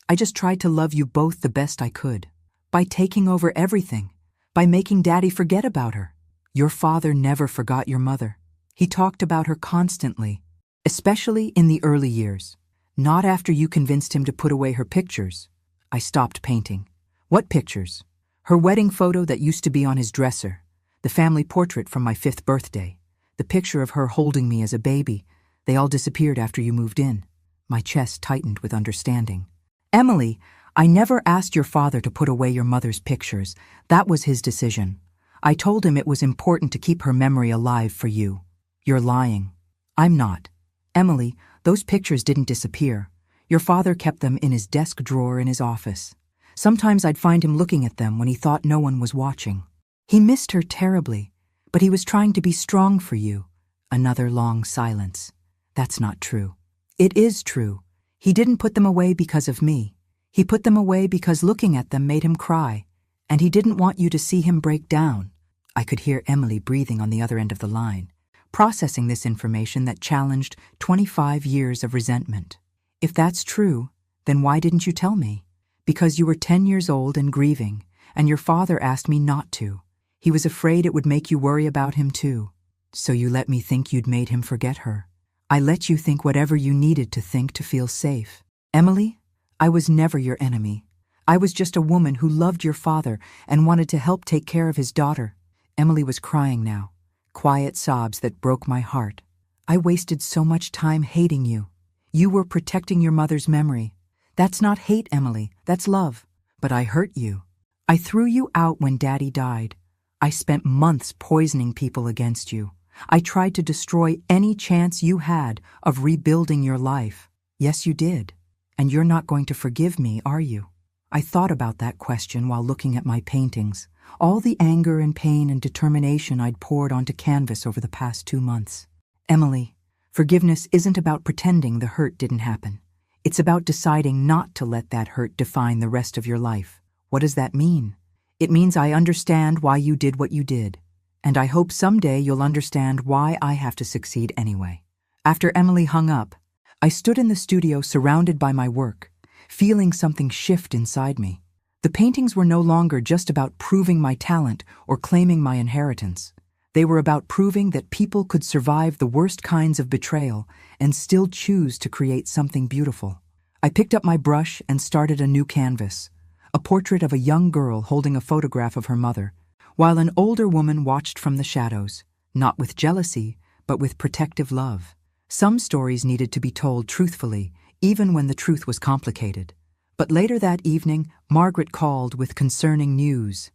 I just tried to love you both the best I could. By taking over everything. By making Daddy forget about her. Your father never forgot your mother. He talked about her constantly, especially in the early years. Not after you convinced him to put away her pictures. I stopped painting. What pictures? Her wedding photo that used to be on his dresser, the family portrait from my 5th birthday, the picture of her holding me as a baby. They all disappeared after you moved in. My chest tightened with understanding. Emily, I never asked your father to put away your mother's pictures. That was his decision. I told him it was important to keep her memory alive for you. You're lying. I'm not. Emily, those pictures didn't disappear. Your father kept them in his desk drawer in his office. Sometimes I'd find him looking at them when he thought no one was watching. He missed her terribly, but he was trying to be strong for you. Another long silence. That's not true. It is true. He didn't put them away because of me. He put them away because looking at them made him cry, and he didn't want you to see him break down. I could hear Emily breathing on the other end of the line, processing this information that challenged 25 years of resentment. If that's true, then why didn't you tell me? Because you were 10 years old and grieving, and your father asked me not to. He was afraid it would make you worry about him too. So you let me think you'd made him forget her. I let you think whatever you needed to think to feel safe. Emily, I was never your enemy. I was just a woman who loved your father and wanted to help take care of his daughter. Emily was crying now, quiet sobs that broke my heart. I wasted so much time hating you. You were protecting your mother's memory. That's not hate, Emily, that's love. But I hurt you. I threw you out when Daddy died. I spent months poisoning people against you. I tried to destroy any chance you had of rebuilding your life. Yes, you did. And you're not going to forgive me, are you? I thought about that question while looking at my paintings, all the anger and pain and determination I'd poured onto canvas over the past 2 months. Emily, forgiveness isn't about pretending the hurt didn't happen. It's about deciding not to let that hurt define the rest of your life. What does that mean? It means I understand why you did what you did, and I hope someday you'll understand why I have to succeed anyway. After Emily hung up, I stood in the studio surrounded by my work, feeling something shift inside me. The paintings were no longer just about proving my talent or claiming my inheritance. They were about proving that people could survive the worst kinds of betrayal and still choose to create something beautiful. I picked up my brush and started a new canvas, a portrait of a young girl holding a photograph of her mother, while an older woman watched from the shadows, not with jealousy, but with protective love. Some stories needed to be told truthfully, even when the truth was complicated. But later that evening, Margaret called with concerning news.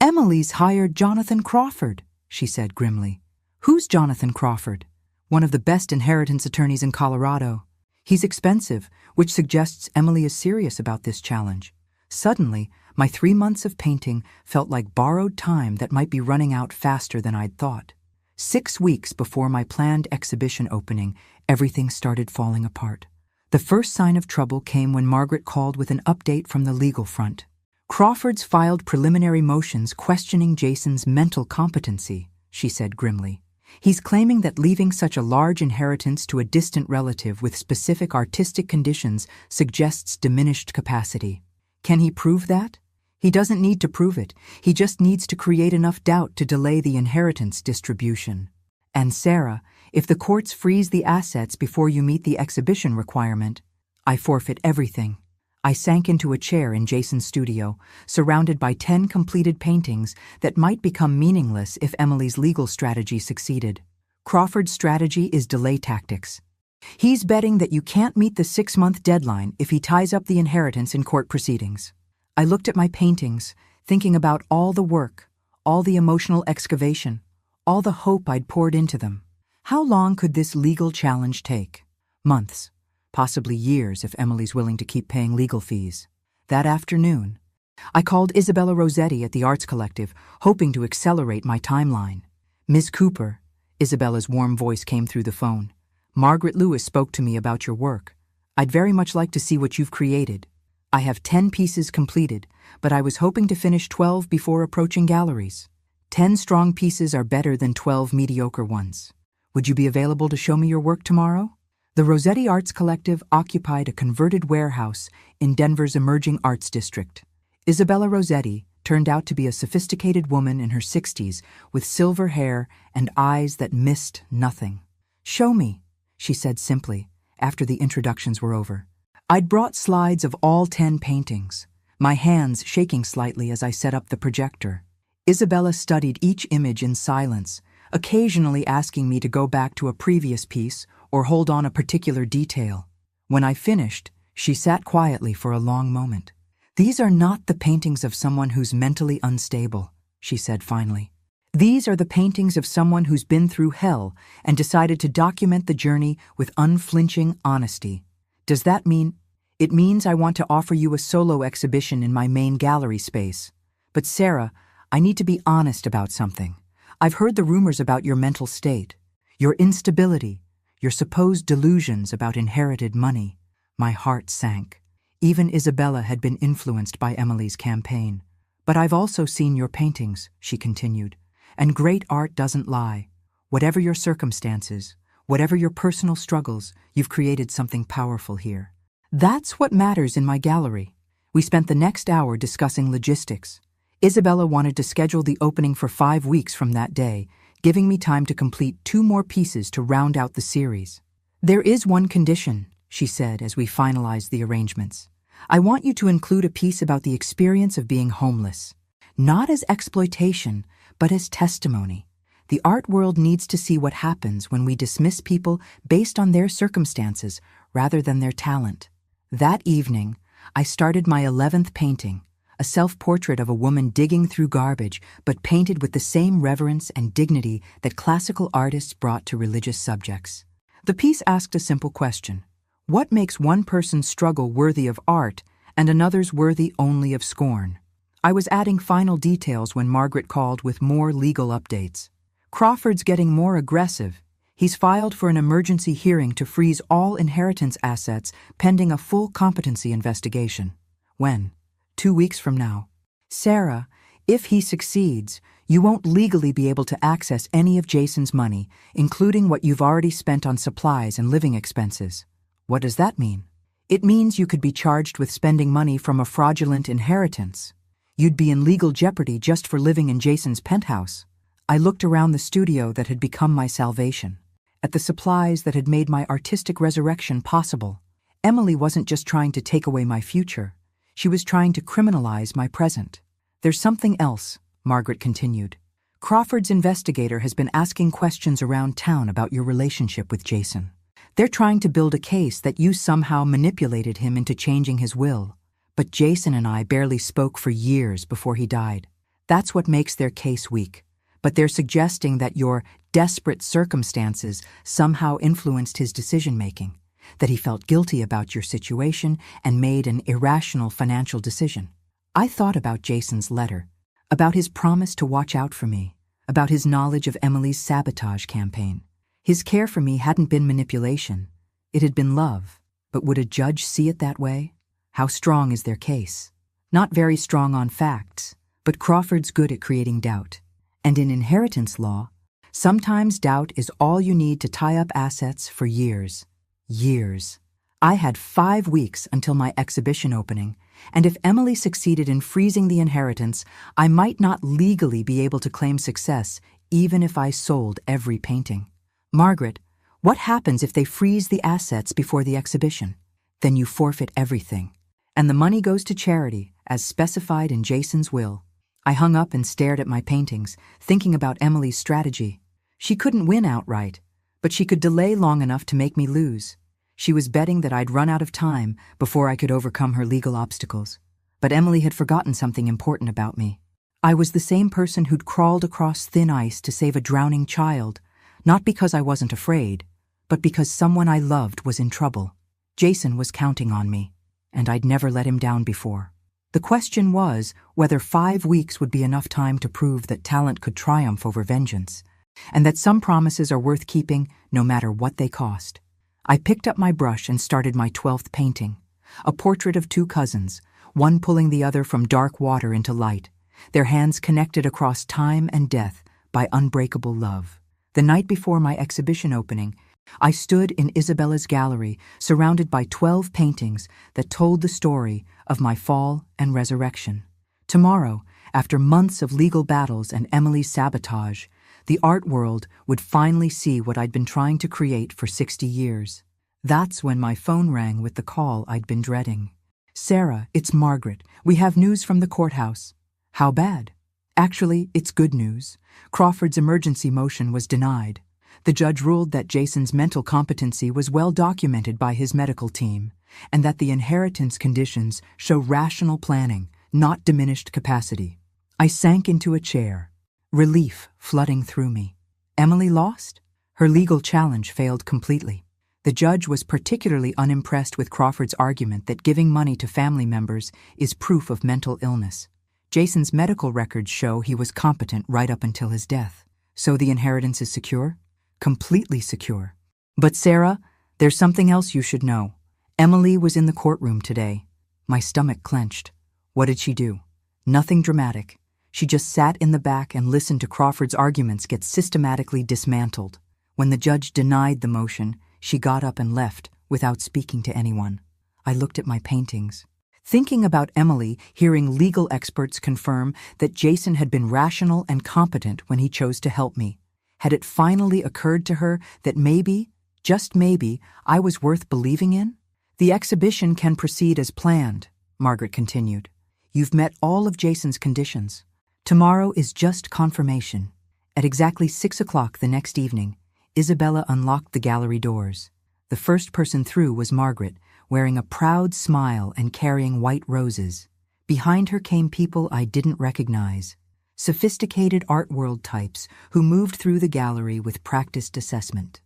"Emily's hired Jonathan Crawford," she said grimly. "Who's Jonathan Crawford?" "One of the best inheritance attorneys in Colorado. He's expensive, which suggests Emily is serious about this challenge." Suddenly, my 3 months of painting felt like borrowed time that might be running out faster than I'd thought. 6 weeks before my planned exhibition opening, everything started falling apart. The first sign of trouble came when Margaret called with an update from the legal front. "Crawford's filed preliminary motions questioning Jason's mental competency," she said grimly. "He's claiming that leaving such a large inheritance to a distant relative with specific artistic conditions suggests diminished capacity. Can he prove that? He doesn't need to prove it. He just needs to create enough doubt to delay the inheritance distribution. And Sarah, if the courts freeze the assets before you meet the exhibition requirement, I forfeit everything." I sank into a chair in Jason's studio, surrounded by 10 completed paintings that might become meaningless if Emily's legal strategy succeeded. Crawford's strategy is delay tactics. He's betting that you can't meet the 6-month deadline if he ties up the inheritance in court proceedings. I looked at my paintings, thinking about all the work, all the emotional excavation, all the hope I'd poured into them. How long could this legal challenge take? Months. Possibly years if Emily's willing to keep paying legal fees. That afternoon, I called Isabella Rossetti at the Arts Collective, hoping to accelerate my timeline. "Ms. Cooper," Isabella's warm voice came through the phone. "Margaret Lewis spoke to me about your work. I'd very much like to see what you've created. I have 10 pieces completed, but I was hoping to finish 12 before approaching galleries. 10 strong pieces are better than 12 mediocre ones. Would you be available to show me your work tomorrow?" The Rossetti Arts Collective occupied a converted warehouse in Denver's emerging arts district. Isabella Rossetti, turned out to be a sophisticated woman in her 60s with silver hair and eyes that missed nothing. "Show me," she said simply, after the introductions were over. I'd brought slides of all 10 paintings, my hands shaking slightly as I set up the projector. Isabella studied each image in silence, occasionally asking me to go back to a previous piece or hold on a particular detail. When I finished, she sat quietly for a long moment. "These are not the paintings of someone who's mentally unstable," she said finally. "These are the paintings of someone who's been through hell and decided to document the journey with unflinching honesty. Does that mean? It means I want to offer you a solo exhibition in my main gallery space. But Sarah, I need to be honest about something. I've heard the rumors about your mental state, your instability, your supposed delusions about inherited money." My heart sank. Even Isabella had been influenced by Emily's campaign. "But I've also seen your paintings," she continued, "and great art doesn't lie. Whatever your circumstances, whatever your personal struggles, you've created something powerful here. That's what matters in my gallery." We spent the next hour discussing logistics. Isabella wanted to schedule the opening for 5 weeks from that day, giving me time to complete 2 more pieces to round out the series. "There is one condition," she said as we finalized the arrangements. "I want you to include a piece about the experience of being homeless. Not as exploitation, but as testimony. The art world needs to see what happens when we dismiss people based on their circumstances rather than their talent." That evening, I started my 11th painting, a self-portrait of a woman digging through garbage, but painted with the same reverence and dignity that classical artists brought to religious subjects. The piece asked a simple question: what makes one person's struggle worthy of art and another's worthy only of scorn? I was adding final details when Margaret called with more legal updates. "Crawford's getting more aggressive. He's filed for an emergency hearing to freeze all inheritance assets pending a full competency investigation." "When?" 2 weeks from now." "Sarah, if he succeeds, you won't legally be able to access any of Jason's money, including what you've already spent on supplies and living expenses." "What does that mean?" "It means you could be charged with spending money from a fraudulent inheritance. You'd be in legal jeopardy just for living in Jason's penthouse." I looked around the studio that had become my salvation, at the supplies that had made my artistic resurrection possible. Emily wasn't just trying to take away my future. She was trying to criminalize my present. "There's something else," Margaret continued. "Crawford's investigator has been asking questions around town about your relationship with Jason. They're trying to build a case that you somehow manipulated him into changing his will. But Jason and I barely spoke for years before he died. That's what makes their case weak. But they're suggesting that your desperate circumstances somehow influenced his decision-making, that he felt guilty about your situation and made an irrational financial decision." I thought about Jason's letter, about his promise to watch out for me, about his knowledge of Emily's sabotage campaign. His care for me hadn't been manipulation. It had been love. But would a judge see it that way? How strong is their case? Not very strong on facts, but Crawford's good at creating doubt. And in inheritance law, sometimes doubt is all you need to tie up assets for years. Years. I had 5 weeks until my exhibition opening, and if Emily succeeded in freezing the inheritance, I might not legally be able to claim success even if I sold every painting. "Margaret, what happens if they freeze the assets before the exhibition?" "Then you forfeit everything, and the money goes to charity, as specified in Jason's will." I hung up and stared at my paintings, thinking about Emily's strategy. She couldn't win outright, but she could delay long enough to make me lose. She was betting that I'd run out of time before I could overcome her legal obstacles. But Emily had forgotten something important about me. I was the same person who'd crawled across thin ice to save a drowning child, not because I wasn't afraid, but because someone I loved was in trouble. Jason was counting on me, and I'd never let him down before. The question was whether 5 weeks would be enough time to prove that talent could triumph over vengeance, and that some promises are worth keeping no matter what they cost. I picked up my brush and started my 12th painting, a portrait of 2 cousins, one pulling the other from dark water into light, their hands connected across time and death by unbreakable love. The night before my exhibition opening, I stood in Isabella's gallery, surrounded by 12 paintings that told the story of my fall and resurrection. Tomorrow, After months of legal battles and Emily's sabotage, the art world would finally see what I'd been trying to create for 60 years. That's when my phone rang with the call I'd been dreading. "Sarah, it's Margaret. We have news from the courthouse." "How bad?" "Actually, it's good news. Crawford's emergency motion was denied. The judge ruled that Jason's mental competency was well documented by his medical team, and that the inheritance conditions show rational planning, not diminished capacity." I sank into a chair, relief flooding through me. Emily lost? Her legal challenge failed completely. The judge was particularly unimpressed with Crawford's argument that giving money to family members is proof of mental illness. Jason's medical records show he was competent right up until his death. So the inheritance is secure? Completely secure. But Sarah, there's something else you should know. Emily was in the courtroom today. My stomach clenched. What did she do? Nothing dramatic. She just sat in the back and listened to Crawford's arguments get systematically dismantled. When the judge denied the motion, she got up and left without speaking to anyone. I looked at my paintings. Thinking about Emily, hearing legal experts confirm that Jason had been rational and competent when he chose to help me. Had it finally occurred to her that maybe, just maybe, I was worth believing in? "The exhibition can proceed as planned," Margaret continued. "You've met all of Jason's conditions. Tomorrow is just confirmation." At exactly 6 o'clock the next evening, Isabella unlocked the gallery doors. The first person through was Margaret, wearing a proud smile and carrying white roses. Behind her came people I didn't recognize, sophisticated art world types who moved through the gallery with practiced assessment.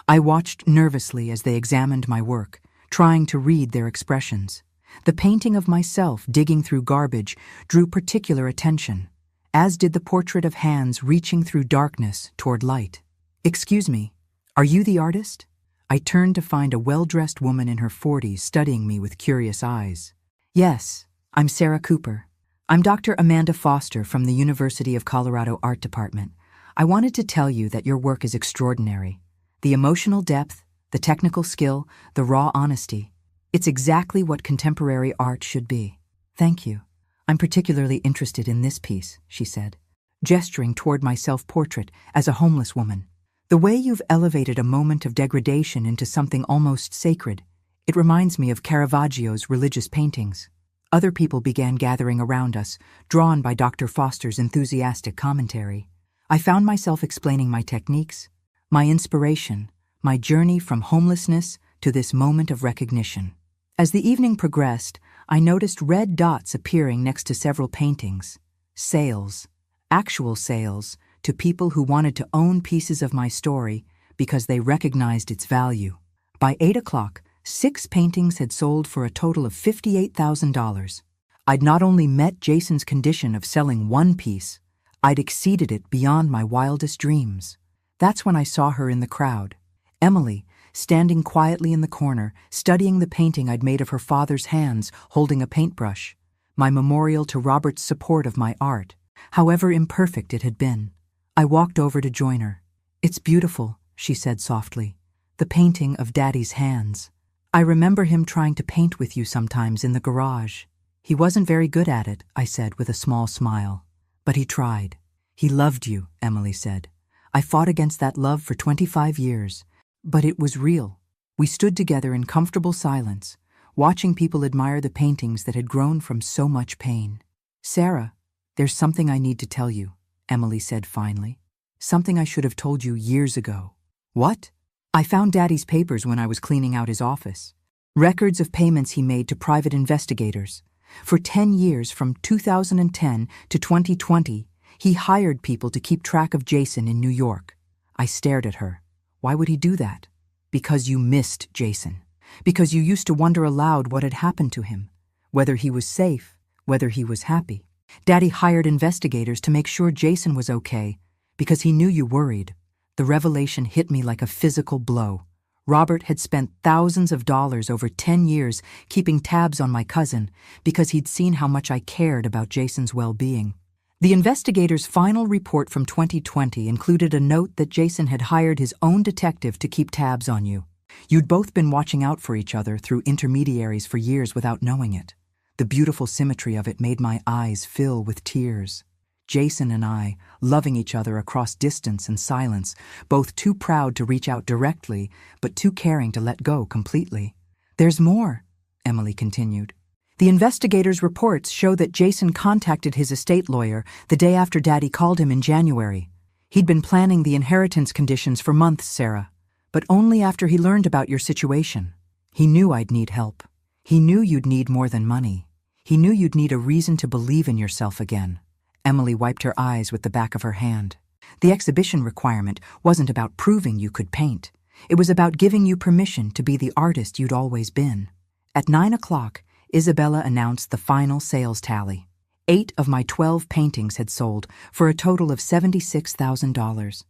I watched nervously as they examined my work, trying to read their expressions. The painting of myself digging through garbage drew particular attention, as did the portrait of hands reaching through darkness toward light. "Excuse me, are you the artist?" I turned to find a well-dressed woman in her 40s studying me with curious eyes. "Yes, I'm Sarah Cooper. I'm Dr. Amanda Foster from the University of Colorado Art Department. I wanted to tell you that your work is extraordinary. The emotional depth, the technical skill, the raw honesty. It's exactly what contemporary art should be." "Thank you. I'm particularly interested in this piece," she said, gesturing toward my self-portrait as a homeless woman. "The way you've elevated a moment of degradation into something almost sacred, it reminds me of Caravaggio's religious paintings." Other people began gathering around us, drawn by Dr. Foster's enthusiastic commentary. I found myself explaining my techniques, my inspiration, my journey from homelessness to this moment of recognition. As the evening progressed, I noticed red dots appearing next to several paintings. Sales, actual sales, to people who wanted to own pieces of my story because they recognized its value. By 8 o'clock, 6 paintings had sold for a total of $58,000. I'd not only met Jason's condition of selling one piece, I'd exceeded it beyond my wildest dreams. That's when I saw her in the crowd. Emily, standing quietly in the corner, studying the painting I'd made of her father's hands holding a paintbrush, my memorial to Robert's support of my art, however imperfect it had been. I walked over to join her. "It's beautiful," she said softly. "The painting of Daddy's hands. I remember him trying to paint with you sometimes in the garage." "He wasn't very good at it," I said with a small smile. "But he tried." "He loved you," Emily said. "I fought against that love for 25 years. But it was real." We stood together in comfortable silence, watching people admire the paintings that had grown from so much pain. "Sarah, there's something I need to tell you," Emily said finally. "Something I should have told you years ago." "What?" "I found Daddy's papers when I was cleaning out his office. Records of payments he made to private investigators. For 10 years, from 2010 to 2020, he hired people to keep track of Jason in New York." I stared at her. "Why would he do that?" "Because you missed Jason. Because you used to wonder aloud what had happened to him. Whether he was safe, whether he was happy. Daddy hired investigators to make sure Jason was okay, because he knew you worried." The revelation hit me like a physical blow. Robert had spent thousands of dollars over 10 years keeping tabs on my cousin because he'd seen how much I cared about Jason's well-being. The investigators' final report from 2020 included a note that Jason had hired his own detective to keep tabs on you. You'd both been watching out for each other through intermediaries for years without knowing it. The beautiful symmetry of it made my eyes fill with tears. Jason and I, loving each other across distance and silence, both too proud to reach out directly, but too caring to let go completely. "There's more," Emily continued. "The investigators' reports show that Jason contacted his estate lawyer the day after Daddy called him in January. He'd been planning the inheritance conditions for months, Sarah, but only after he learned about your situation. He knew I'd need help. He knew you'd need more than money. He knew you'd need a reason to believe in yourself again." Emily wiped her eyes with the back of her hand. "The exhibition requirement wasn't about proving you could paint. It was about giving you permission to be the artist you'd always been." At 9 o'clock, Isabella announced the final sales tally. 8 of my 12 paintings had sold for a total of $76,000.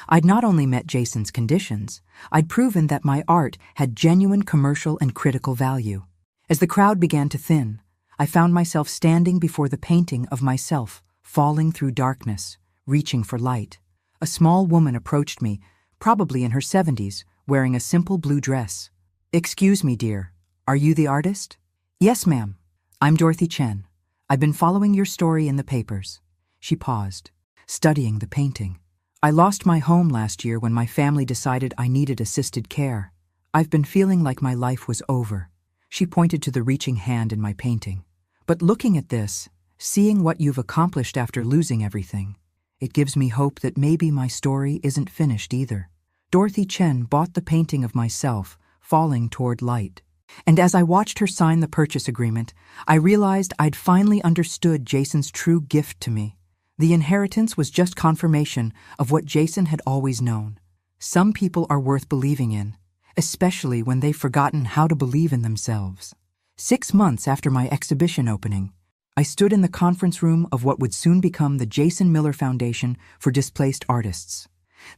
I'd not only met Jason's conditions, I'd proven that my art had genuine commercial and critical value. As the crowd began to thin, I found myself standing before the painting of myself, falling through darkness, reaching for light. A small woman approached me, probably in her 70s, wearing a simple blue dress. "Excuse me, dear, are you the artist?" "Yes, ma'am. I'm Dorothy Chen. I've been following your story in the papers." She paused, studying the painting. "I lost my home last year when my family decided I needed assisted care. I've been feeling like my life was over." She pointed to the reaching hand in my painting. "But looking at this, seeing what you've accomplished after losing everything, it gives me hope that maybe my story isn't finished either." Dorothy Chen bought the painting of myself, falling toward light. And as I watched her sign the purchase agreement, I realized I'd finally understood Jason's true gift to me. The inheritance was just confirmation of what Jason had always known. Some people are worth believing in, especially when they've forgotten how to believe in themselves. 6 months after my exhibition opening, I stood in the conference room of what would soon become the Jason Miller Foundation for Displaced Artists.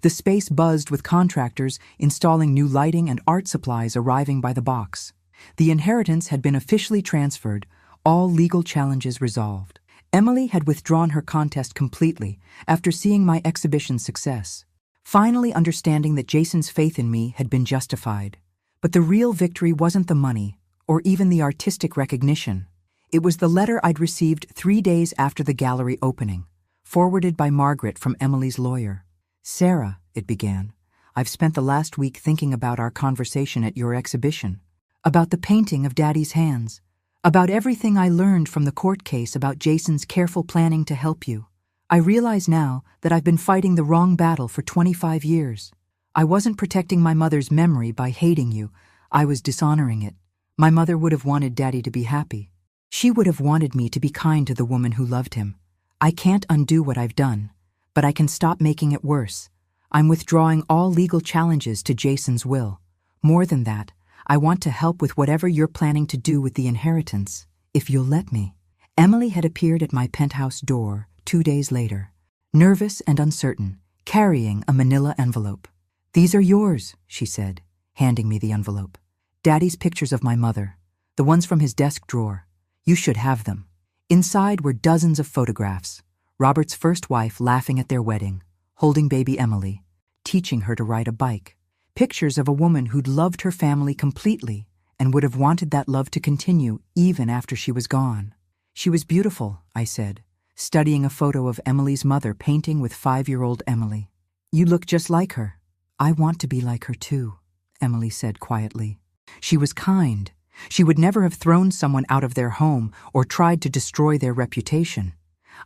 The space buzzed with contractors installing new lighting and art supplies arriving by the box. The inheritance had been officially transferred, all legal challenges resolved. Emily had withdrawn her contest completely after seeing my exhibition's success, finally understanding that Jason's faith in me had been justified. But the real victory wasn't the money, or even the artistic recognition. It was the letter I'd received 3 days after the gallery opening, forwarded by Margaret from Emily's lawyer. "Sarah," it began, "I've spent the last week thinking about our conversation at your exhibition, about the painting of Daddy's hands, about everything I learned from the court case about Jason's careful planning to help you. I realize now that I've been fighting the wrong battle for 25 years. I wasn't protecting my mother's memory by hating you, I was dishonoring it. My mother would have wanted Daddy to be happy. She would have wanted me to be kind to the woman who loved him. I can't undo what I've done, but I can stop making it worse. I'm withdrawing all legal challenges to Jason's will. More than that, I want to help with whatever you're planning to do with the inheritance, if you'll let me." Emily had appeared at my penthouse door 2 days later, nervous and uncertain, carrying a manila envelope. "These are yours," she said, handing me the envelope. "Daddy's pictures of my mother, the ones from his desk drawer. You should have them." Inside were dozens of photographs. Robert's first wife laughing at their wedding, holding baby Emily, teaching her to ride a bike. Pictures of a woman who'd loved her family completely and would have wanted that love to continue even after she was gone. "She was beautiful," I said, studying a photo of Emily's mother painting with 5-year-old Emily. "You look just like her." "I want to be like her too," Emily said quietly. She was kind. She would never have thrown someone out of their home or tried to destroy their reputation.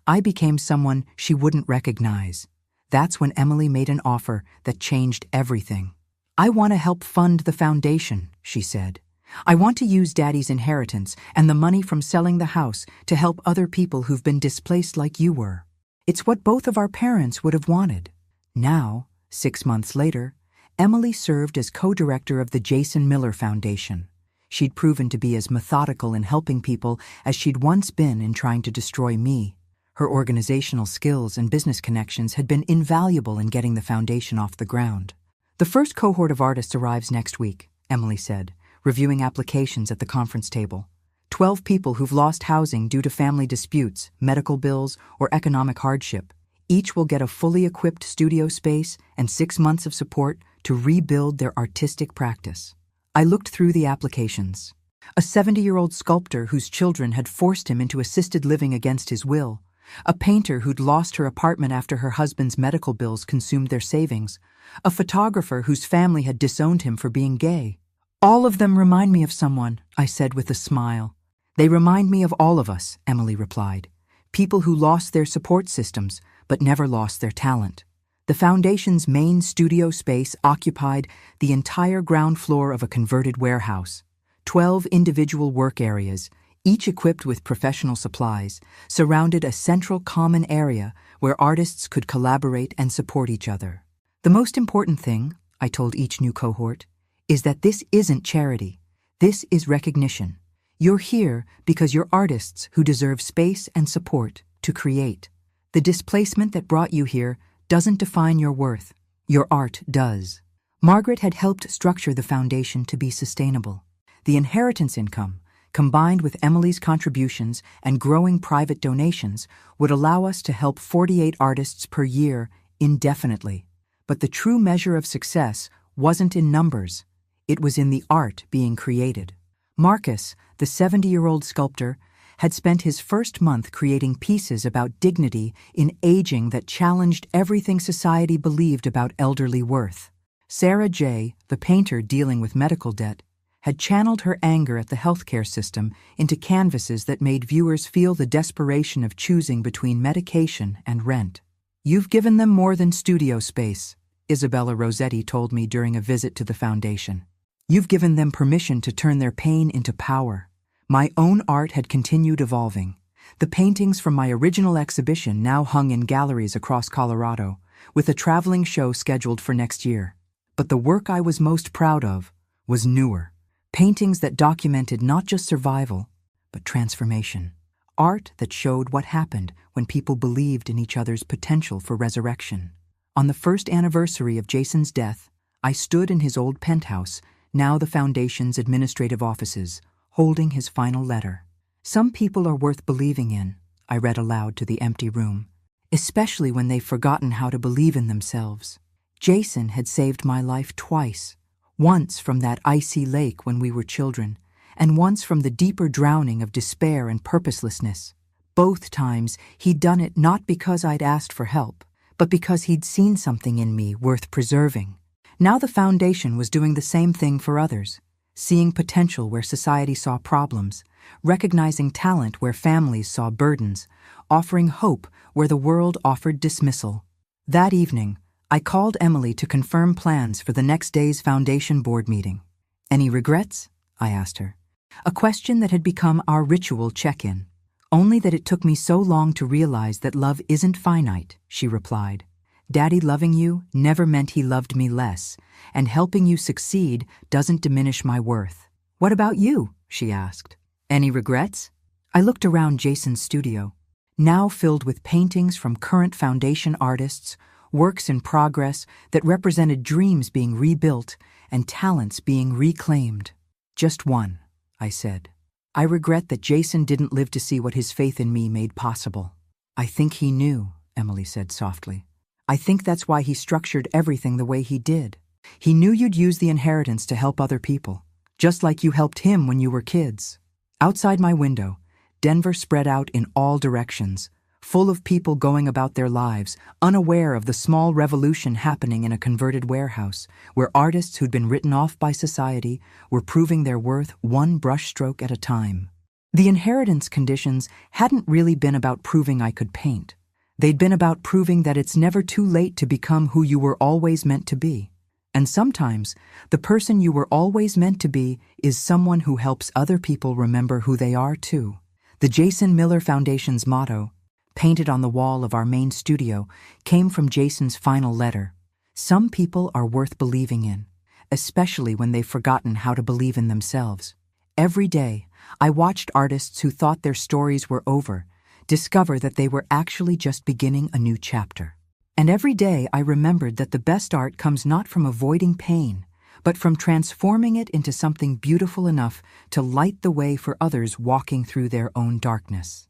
I became someone she wouldn't recognize. That's when Emily made an offer that changed everything. "I want to help fund the foundation," she said. "I want to use Daddy's inheritance and the money from selling the house to help other people who've been displaced like you were. It's what both of our parents would have wanted." Now, 6 months later, Emily served as co-director of the Jason Miller Foundation. She'd proven to be as methodical in helping people as she'd once been in trying to destroy me. Her organizational skills and business connections had been invaluable in getting the foundation off the ground. "The first cohort of artists arrives next week," Emily said, reviewing applications at the conference table. 12 people who've lost housing due to family disputes, medical bills, or economic hardship. Each will get a fully equipped studio space and 6 months of support to rebuild their artistic practice. I looked through the applications. A 70-year-old sculptor whose children had forced him into assisted living against his will, a painter who'd lost her apartment after her husband's medical bills consumed their savings, a photographer whose family had disowned him for being gay. All of them remind me of someone, I said with a smile. They remind me of all of us, Emily replied. People who lost their support systems, but never lost their talent. The foundation's main studio space occupied the entire ground floor of a converted warehouse. 12 individual work areas, each equipped with professional supplies, surrounded a central common area where artists could collaborate and support each other. The most important thing, I told each new cohort, is that this isn't charity. This is recognition. You're here because you're artists who deserve space and support to create. The displacement that brought you here doesn't define your worth. Your art does. Margaret had helped structure the foundation to be sustainable. The inheritance income, combined with Emily's contributions and growing private donations, would allow us to help 48 artists per year indefinitely. But the true measure of success wasn't in numbers. It was in the art being created. Marcus, the 70-year-old sculptor, had spent his first month creating pieces about dignity in aging that challenged everything society believed about elderly worth. Sarah J., the painter dealing with medical debt, had channeled her anger at the healthcare system into canvases that made viewers feel the desperation of choosing between medication and rent. "You've given them more than studio space," Isabella Rossetti told me during a visit to the foundation. "You've given them permission to turn their pain into power." My own art had continued evolving. The paintings from my original exhibition now hung in galleries across Colorado, with a traveling show scheduled for next year. But the work I was most proud of was newer. Paintings that documented not just survival, but transformation. Art that showed what happened when people believed in each other's potential for resurrection. On the first anniversary of Jason's death, I stood in his old penthouse, now the foundation's administrative offices, holding his final letter. "Some people are worth believing in," I read aloud to the empty room, "especially when they've forgotten how to believe in themselves. Jason had saved my life twice, once from that icy lake when we were children, and once from the deeper drowning of despair and purposelessness. Both times he'd done it not because I'd asked for help, but because he'd seen something in me worth preserving. Now the foundation was doing the same thing for others, seeing potential where society saw problems, recognizing talent where families saw burdens, offering hope where the world offered dismissal. That evening, I called Emily to confirm plans for the next day's foundation board meeting. "Any regrets?" I asked her. A question that had become our ritual check-in. "Only that it took me so long to realize that love isn't finite," she replied. "Daddy loving you never meant he loved me less, and helping you succeed doesn't diminish my worth." "What about you?" she asked. "Any regrets?" I looked around Jason's studio, now filled with paintings from current foundation artists, works in progress that represented dreams being rebuilt and talents being reclaimed. "Just one," I said. "I regret that Jason didn't live to see what his faith in me made possible." "I think he knew," Emily said softly. "I think that's why he structured everything the way he did. He knew you'd use the inheritance to help other people, just like you helped him when you were kids." Outside my window, Denver spread out in all directions, full of people going about their lives, unaware of the small revolution happening in a converted warehouse, where artists who'd been written off by society were proving their worth one brushstroke at a time. The inheritance conditions hadn't really been about proving I could paint. They'd been about proving that it's never too late to become who you were always meant to be. And sometimes, the person you were always meant to be is someone who helps other people remember who they are too. The Jason Miller Foundation's motto, painted on the wall of our main studio, came from Jason's final letter. "Some people are worth believing in, especially when they've forgotten how to believe in themselves." Every day, I watched artists who thought their stories were over discover that they were actually just beginning a new chapter. And every day I remembered that the best art comes not from avoiding pain, but from transforming it into something beautiful enough to light the way for others walking through their own darkness.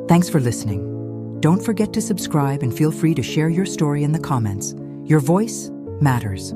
Thanks for listening. Don't forget to subscribe and feel free to share your story in the comments. Your voice matters.